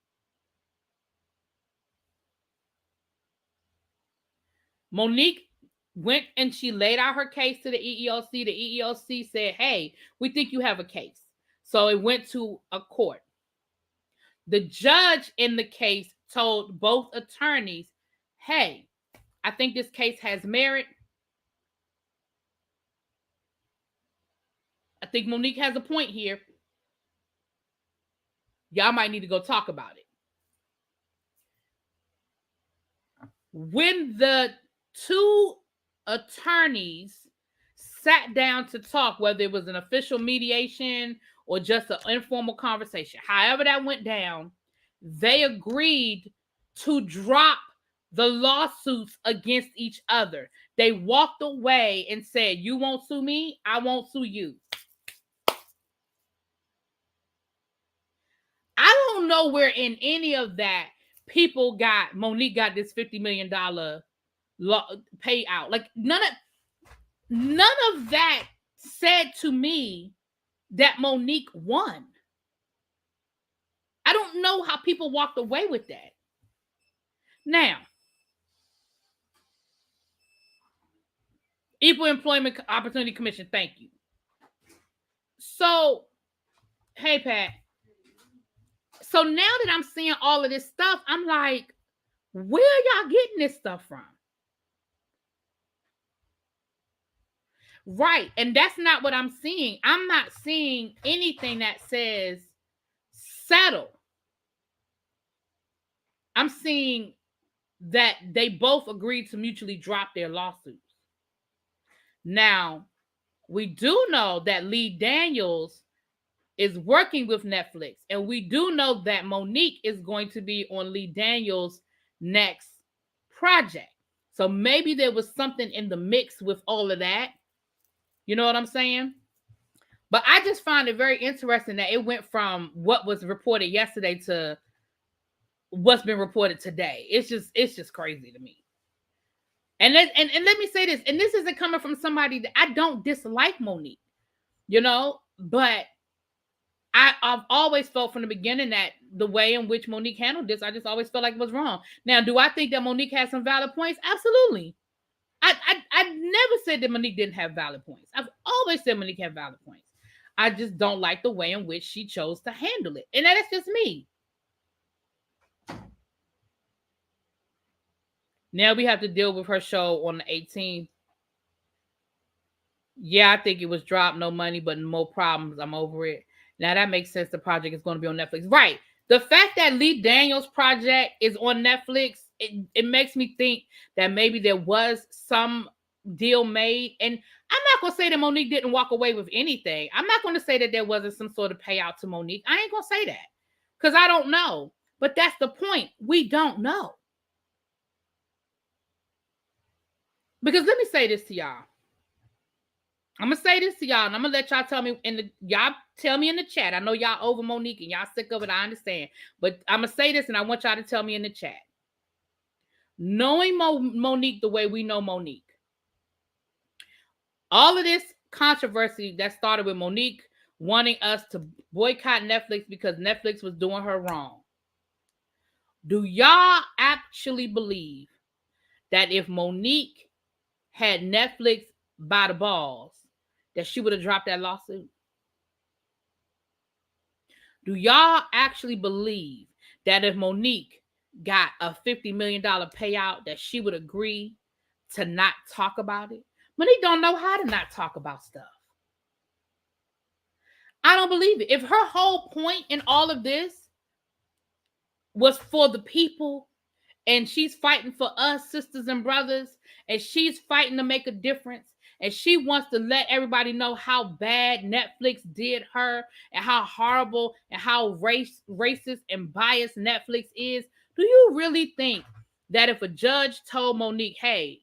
Monique went and she laid out her case to the EEOC. The EEOC said, hey, we think you have a case. So it went to a court. The judge in the case told both attorneys, hey, I think this case has merit. I think Monique has a point here. Y'all might need to go talk about it. When the two attorneys sat down to talk, whether it was an official mediation or just an informal conversation, however that went down, they agreed to drop the lawsuits against each other. They walked away and said, you won't sue me, I won't sue you. I don't know where in any of that Monique got this $50 million payout. Like none of that said to me that Monique won. I don't know how people walked away with that. Now, Equal Employment Opportunity Commission, thank you. So, hey, Pat. So now that I'm seeing all of this stuff, I'm like, where are y'all getting this stuff from? Right. And that's not what I'm seeing. I'm not seeing anything that says settle. I'm seeing that they both agreed to mutually drop their lawsuits. Now, we do know that Lee Daniels is working with Netflix. And we do know that Monique is going to be on Lee Daniels' next project. So maybe there was something in the mix with all of that. You know what I'm saying? But I just find it very interesting that it went from what was reported yesterday to what's been reported today. It's just crazy to me. And let me say this, and this isn't coming from somebody that I don't dislike Monique, but I've always felt from the beginning that the way in which Monique handled this, I just always felt like it was wrong. Now, do I think that Monique has some valid points? Absolutely. I never said that Monique didn't have valid points. I've always said Monique had valid points. I just don't like the way in which she chose to handle it. And that's just me. Now we have to deal with her show on the 18th. Yeah, I think it was dropped, no money, but more problems. I'm over it. Now that makes sense. The project is going to be on Netflix. Right. The fact that Lee Daniels' project is on Netflix, it makes me think that maybe there was some deal made. And I'm not going to say that Monique didn't walk away with anything. I'm not going to say that there wasn't some sort of payout to Monique. I ain't going to say that because I don't know. But that's the point. We don't know. Because let me say this to y'all. I'm gonna say this to y'all, and I'm gonna let y'all tell me y'all tell me in the chat. I know y'all over Monique and y'all sick of it. I understand, but I'm gonna say this, and I want y'all to tell me in the chat. Knowing Monique the way we know Monique, all of this controversy that started with Monique wanting us to boycott Netflix because Netflix was doing her wrong. Do y'all actually believe that if Monique had Netflix by the balls, that she would have dropped that lawsuit? Do y'all actually believe that if Monique got a $50 million payout, that she would agree to not talk about it? Monique don't know how to not talk about stuff. I don't believe it. If her whole point in all of this was for the people, and she's fighting for us, sisters and brothers, and she's fighting to make a difference, and she wants to let everybody know how bad Netflix did her and how horrible and how racist and biased Netflix is, do you really think that if a judge told Monique, hey,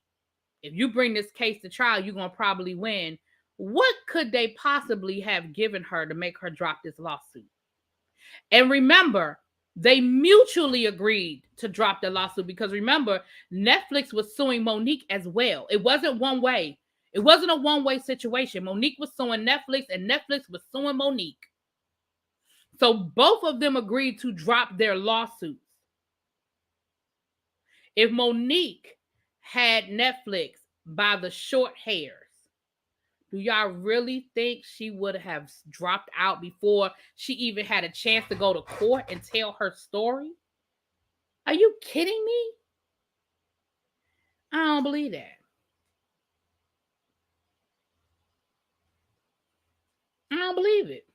if you bring this case to trial, you're going to probably win, what could they possibly have given her to make her drop this lawsuit? And remember, they mutually agreed to drop the lawsuit because remember, Netflix was suing Monique as well. It wasn't one way. It wasn't a one-way situation. Monique was suing Netflix and Netflix was suing Monique. So both of them agreed to drop their lawsuits. If Monique had Netflix by the short hairs, do y'all really think she would have dropped out before she even had a chance to go to court and tell her story? Are you kidding me? I don't believe that. I don't believe it.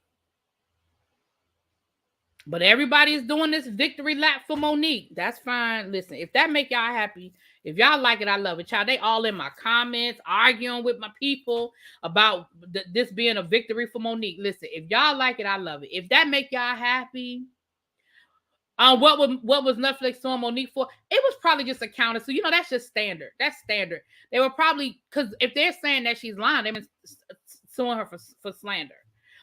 But everybody is doing this victory lap for Monique. That's fine. Listen, if that make y'all happy, if y'all like it, I love it. Y'all, they all in my comments, arguing with my people about this being a victory for Monique. Listen, if y'all like it, I love it. If that make y'all happy, what was Netflix suing Monique for? It was probably just a counter. So, that's just standard. That's standard. They were probably, because if they're saying that she's lying, they've been suing her for slander.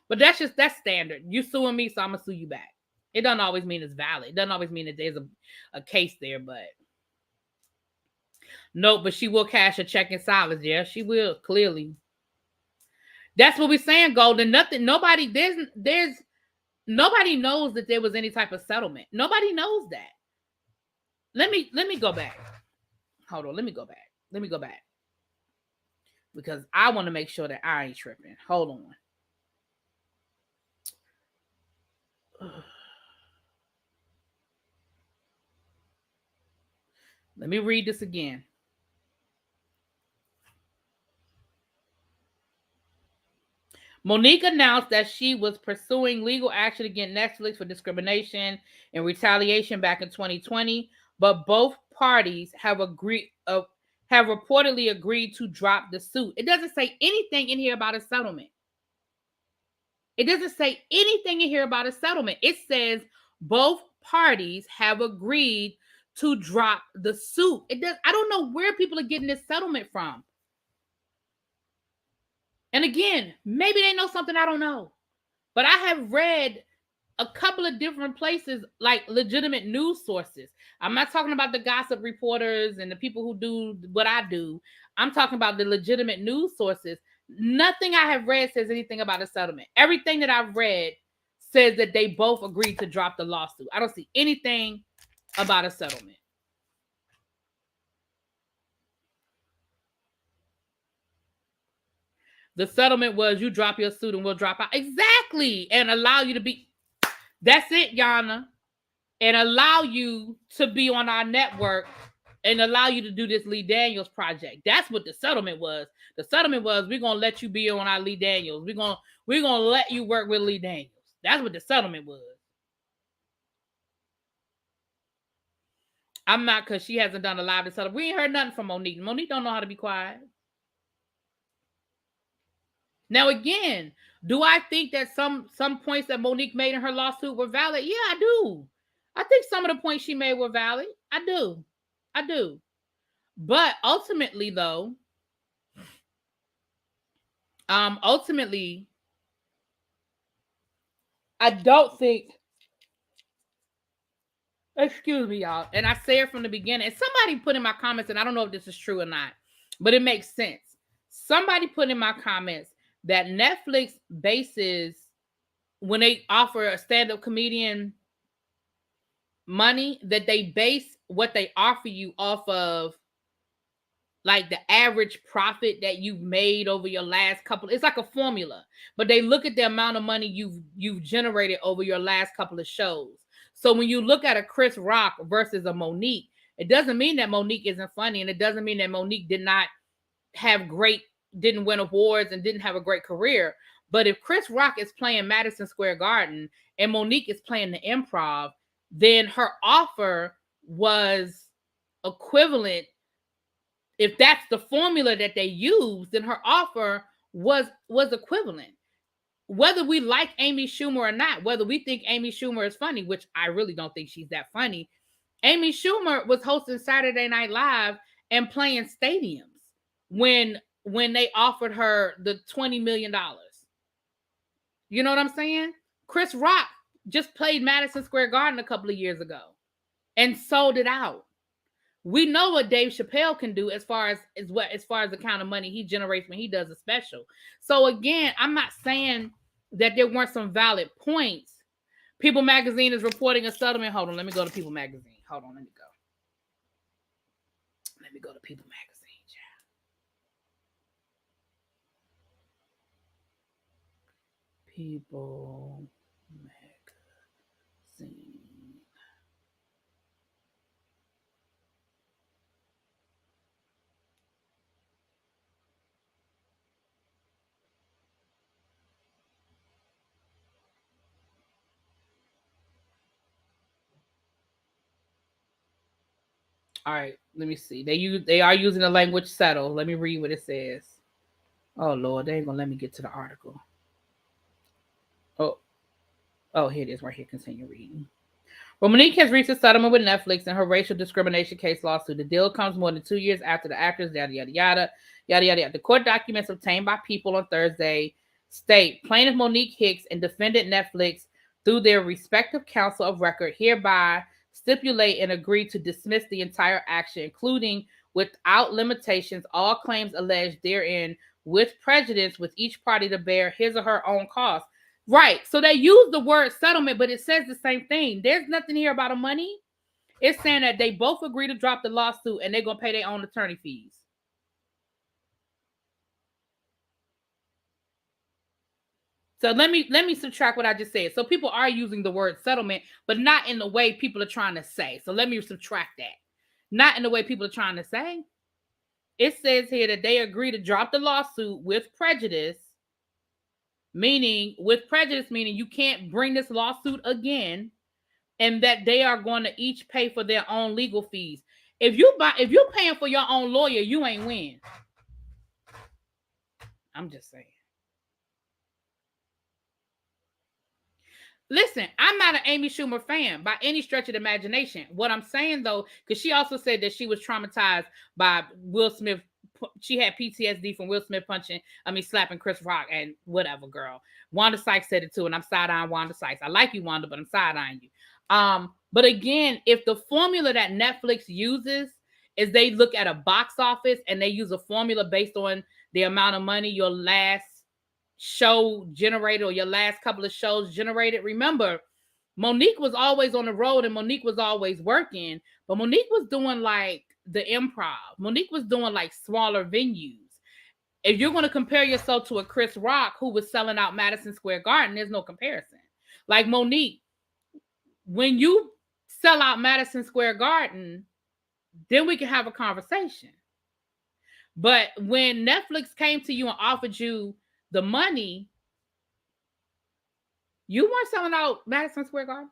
But that's standard. You suing me, so I'm going to sue you back. It doesn't always mean it's valid. It doesn't always mean that there's a case there, but no, but she will cash a check in silence. Yeah, she will, clearly. That's what we're saying, Golden. Nobody knows that there was any type of settlement. Nobody knows that. Let me go back. Hold on, let me go back. Because I want to make sure that I ain't tripping. Hold on. Let me read this again. Monique announced that she was pursuing legal action against Netflix for discrimination and retaliation back in 2020, but both parties have reportedly agreed to drop the suit. It doesn't say anything in here about a settlement. It doesn't say anything in here about a settlement. It says both parties have agreed to drop the suit. I don't know where people are getting this settlement from. And again, maybe they know something I don't know. But I have read a couple of different places, like legitimate news sources. I'm not talking about the gossip reporters and the people who do what I do. I'm talking about the legitimate news sources. Nothing I have read says anything about a settlement. Everything that I've read says that they both agreed to drop the lawsuit. I don't see anything about a settlement. The settlement was you drop your suit and we'll drop out. Exactly. And allow you to be. That's it, Yana. And allow you to be on our network and allow you to do this Lee Daniels project. That's what the settlement was. The settlement was we're gonna let you be on our Lee Daniels. We're gonna let you work with Lee Daniels. That's what the settlement was. I'm not, because she hasn't done a live to settlement. We ain't heard nothing from Monique. Monique don't know how to be quiet. Now again, do I think that some points that Monique made in her lawsuit were valid? Yeah, I do. I think some of the points she made were valid. I do. But ultimately, though, I don't think, excuse me, y'all, and I say it from the beginning, and somebody put in my comments, and I don't know if this is true or not, but it makes sense. Somebody put in my comments that Netflix bases, when they offer a stand-up comedian money, that they base what they offer you off of like the average profit that you've made over your last couple. It's like a formula, but they look at the amount of money you've generated over your last couple of shows. So when you look at a Chris Rock versus a Monique, it doesn't mean that Monique isn't funny, and it doesn't mean that Monique didn't win awards and didn't have a great career. But if Chris Rock is playing Madison Square Garden and Monique is playing the Improv, then her offer was equivalent. If that's the formula that they use, then her offer was equivalent. Whether we like Amy Schumer or not, whether we think Amy Schumer is funny, which I really don't think she's that funny, Amy Schumer was hosting Saturday Night Live and playing stadiums when they offered her the $20 million. You know what I'm saying? Chris Rock just played Madison Square Garden a couple of years ago and sold it out. We know what Dave Chappelle can do as far as the kind of money he generates when he does a special. So again, I'm not saying that there weren't some valid points. People Magazine is reporting a settlement. Hold on, let me go to People Magazine. Hold on, let me go. Let me go to People Magazine, child. People Magazine. All right, let me see. They are using the language settle. Let me read what it says. Oh Lord, they ain't gonna let me get to the article. Oh, here it is, right here. Continue reading. Well, Monique has reached a settlement with Netflix in her racial discrimination case lawsuit. The deal comes more than 2 years after the actors, yada yada yada, yada yada yada. The court documents obtained by People on Thursday state plaintiff Monique Hicks and defendant Netflix, through their respective counsel of record, hereby stipulate and agree to dismiss the entire action, including without limitations all claims alleged therein, with prejudice, with each party to bear his or her own cost. Right. So they use the word settlement, but it says the same thing. There's nothing here about a money. It's saying that they both agree to drop the lawsuit and they're going to pay their own attorney fees. So let me subtract what I just said. So people are using the word settlement, but not in the way people are trying to say. So let me subtract that. Not in the way people are trying to say. It says here that they agree to drop the lawsuit with prejudice, meaning you can't bring this lawsuit again, and that they are going to each pay for their own legal fees. If you're paying for your own lawyer, you ain't win. I'm just saying. Listen, I'm not an Amy Schumer fan by any stretch of the imagination. What I'm saying though, because she also said that she was traumatized by Will Smith. She had PTSD from Will Smith slapping Chris Rock and whatever, girl. Wanda Sykes said it too, and I'm side-eyeing Wanda Sykes. I like you, Wanda, but I'm side-eyeing you. But again, if the formula that Netflix uses is they look at a box office and they use a formula based on the amount of money your last show generated or your last couple of shows generated. Remember, Monique was always on the road and Monique was always working, but Monique was doing like the improv. Monique was doing like smaller venues. If you're going to compare yourself to a Chris Rock who was selling out Madison Square Garden, there's no comparison. Like Monique, when you sell out Madison Square Garden, then we can have a conversation. But when Netflix came to you and offered you the money, you weren't selling out Madison Square Garden.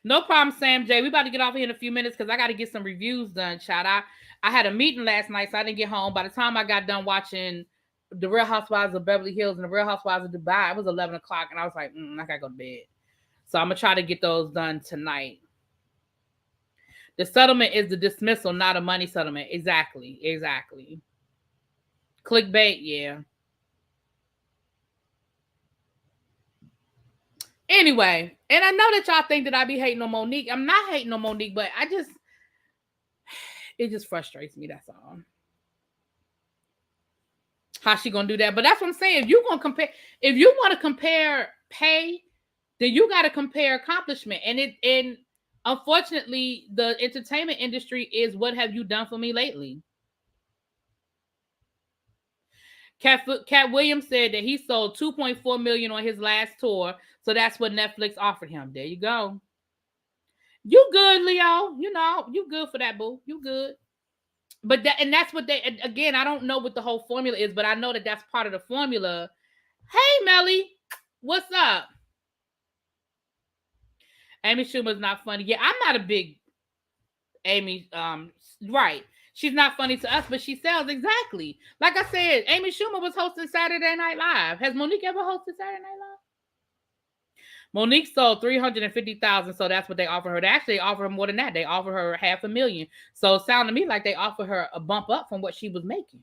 No problem, Sam J. We about to get off here in a few minutes because I got to get some reviews done, child. I had a meeting last night, so I didn't get home. By the time I got done watching The Real Housewives of Beverly Hills and The Real Housewives of Dubai, it was 11 o'clock, and I was like, I got to go to bed. So I'm going to try to get those done tonight. The settlement is the dismissal, not a money settlement. Exactly. Clickbait, yeah. Anyway, and I know that y'all think that I be hating on Monique. I'm not hating on Monique, but it just frustrates me, that's all. How she gonna do that? But that's what I'm saying. If you want to compare pay, then you got to compare accomplishment. And unfortunately, the entertainment industry is what have you done for me lately? Cat Williams said that he sold $2.4 million on his last tour, so that's what Netflix offered him. There you go. You good, Leo? You know you good for that, boo. You good. But that's what they, again, I don't know what the whole formula is, but I know that that's part of the formula. Hey, Melly, what's up? Amy Schumer's not funny. Yeah, I'm not a big Amy. Right. She's not funny to us, but she sells exactly. Like I said, Amy Schumer was hosting Saturday Night Live. Has Monique ever hosted Saturday Night Live? Monique sold 350,000, so that's what they offer her. They actually offer her more than that. They offer her $500,000. So it sounded to me like they offer her a bump up from what she was making.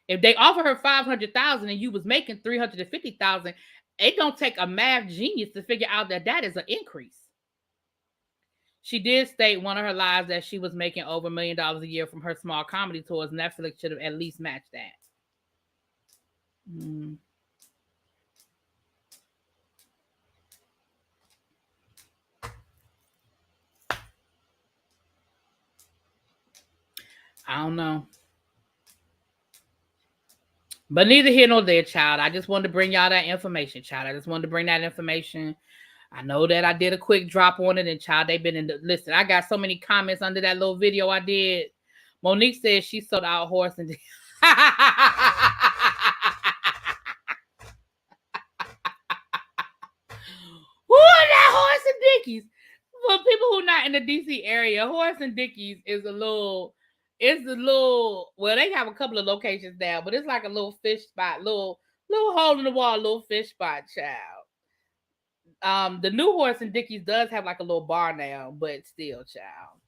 If they offer her 500,000 and you was making 350,000, it don't take a math genius to figure out that that is an increase. She did state one of her lives that she was making over $1 million a year from her small comedy tours. Netflix should have at least matched that. I don't know. But neither here nor there, child. I just wanted to bring y'all that information, child. I just wanted to bring that information. I know that I did a quick drop on it, and child, they've been in the listen. I got so many comments under that little video I did. Monique says she sold out horse and who is that Horse and Dickies? For people who not in the DC area, Horse and Dickies is a little, well, they have a couple of locations now, but it's like a little fish spot, little hole in the wall, little fish spot, child. The new Horse and Dickies does have like a little bar now, but still, child.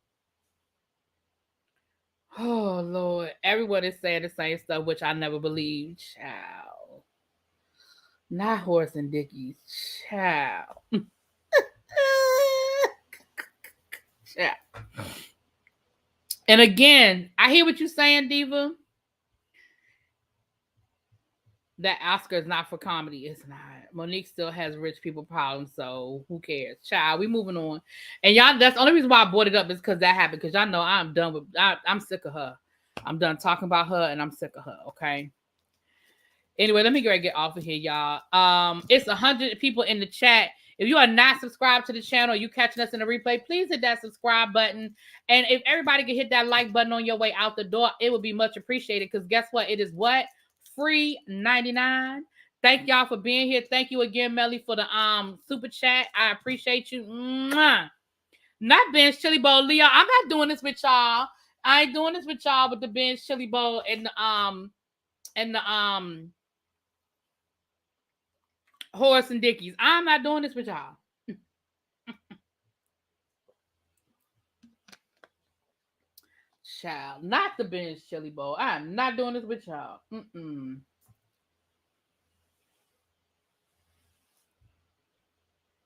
Oh Lord, everyone is saying the same stuff, which I never believed, child. Not Horse and Dickies, child. Yeah. And again, I hear what you're saying, Diva. That Oscar is not for comedy. It's not. Monique still has rich people problems, so who cares? Child, we moving on. And y'all, that's the only reason why I brought it up is because that happened. Because y'all know I'm done with, I'm sick of her. I'm done talking about her and I'm sick of her, okay? Anyway, let me get off of here, y'all. It's 100 people in the chat. If you are not subscribed to the channel, you catching us in the replay, please hit that subscribe button. And if everybody could hit that like button on your way out the door, it would be much appreciated. Because guess what? It is what? Free 99. Thank y'all for being here. Thank you again, Melly, for the super chat. I appreciate you. Mwah. Not Ben's Chili Bowl, Leo. I'm not doing this with y'all. I ain't doing this with y'all with the Ben's Chili Bowl and the and the Horace and Dickies. I'm not doing this with y'all. Child, not the Ben's chili bowl. I'm not doing this with y'all. Mm-mm.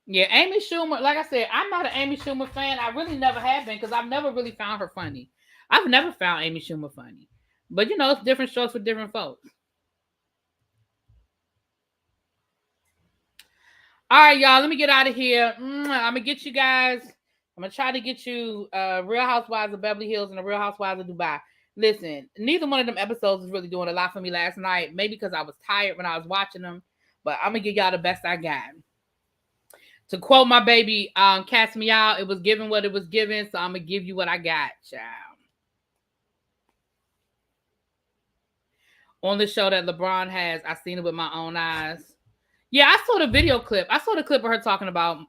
Yeah, Amy Schumer. Like I said, I'm not an Amy Schumer fan. I really never have been because I've never really found her funny. I've never found Amy Schumer funny. But you know, it's different strokes for different folks. All right, y'all. Let me get out of here. I'm gonna get you guys. I'm gonna try to get you Real Housewives of Beverly Hills and the Real Housewives of Dubai. Listen, neither one of them episodes was really doing a lot for me last night. Maybe because I was tired when I was watching them. But I'm gonna give y'all the best I got. To quote my baby, Cast Me Out, it was given what it was given, so I'm gonna give you what I got, child. On the show that LeBron has, I seen it with my own eyes. Yeah, I saw the video clip. I saw the clip of her talking about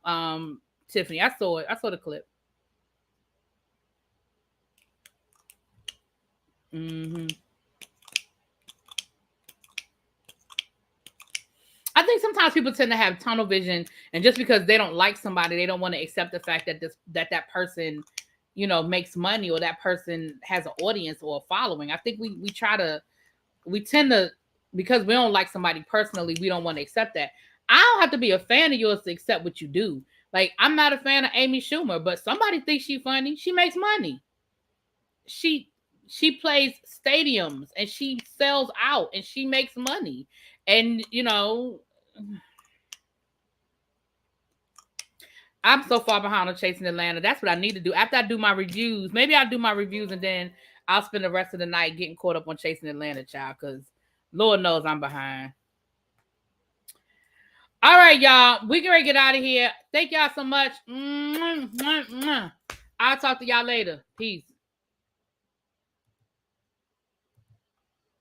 Tiffany. I saw it. I saw the clip. Mm-hmm. I think sometimes people tend to have tunnel vision, and just because they don't like somebody, they don't want to accept the fact that that person, you know, makes money or that person has an audience or a following. I think we tend to, because we don't like somebody personally, we don't want to accept that. I don't have to be a fan of yours to accept what you do. Like, I'm not a fan of Amy Schumer, but somebody thinks she's funny. She makes money. She she plays stadiums and she sells out and she makes money. And you know, I'm so far behind on Chasing Atlanta. That's what I need to do. After I do my reviews, maybe I'll do my reviews and then I'll spend the rest of the night getting caught up on Chasing Atlanta, child, because Lord knows I'm behind. All right, y'all. We can get out of here. Thank y'all so much. I'll talk to y'all later. Peace.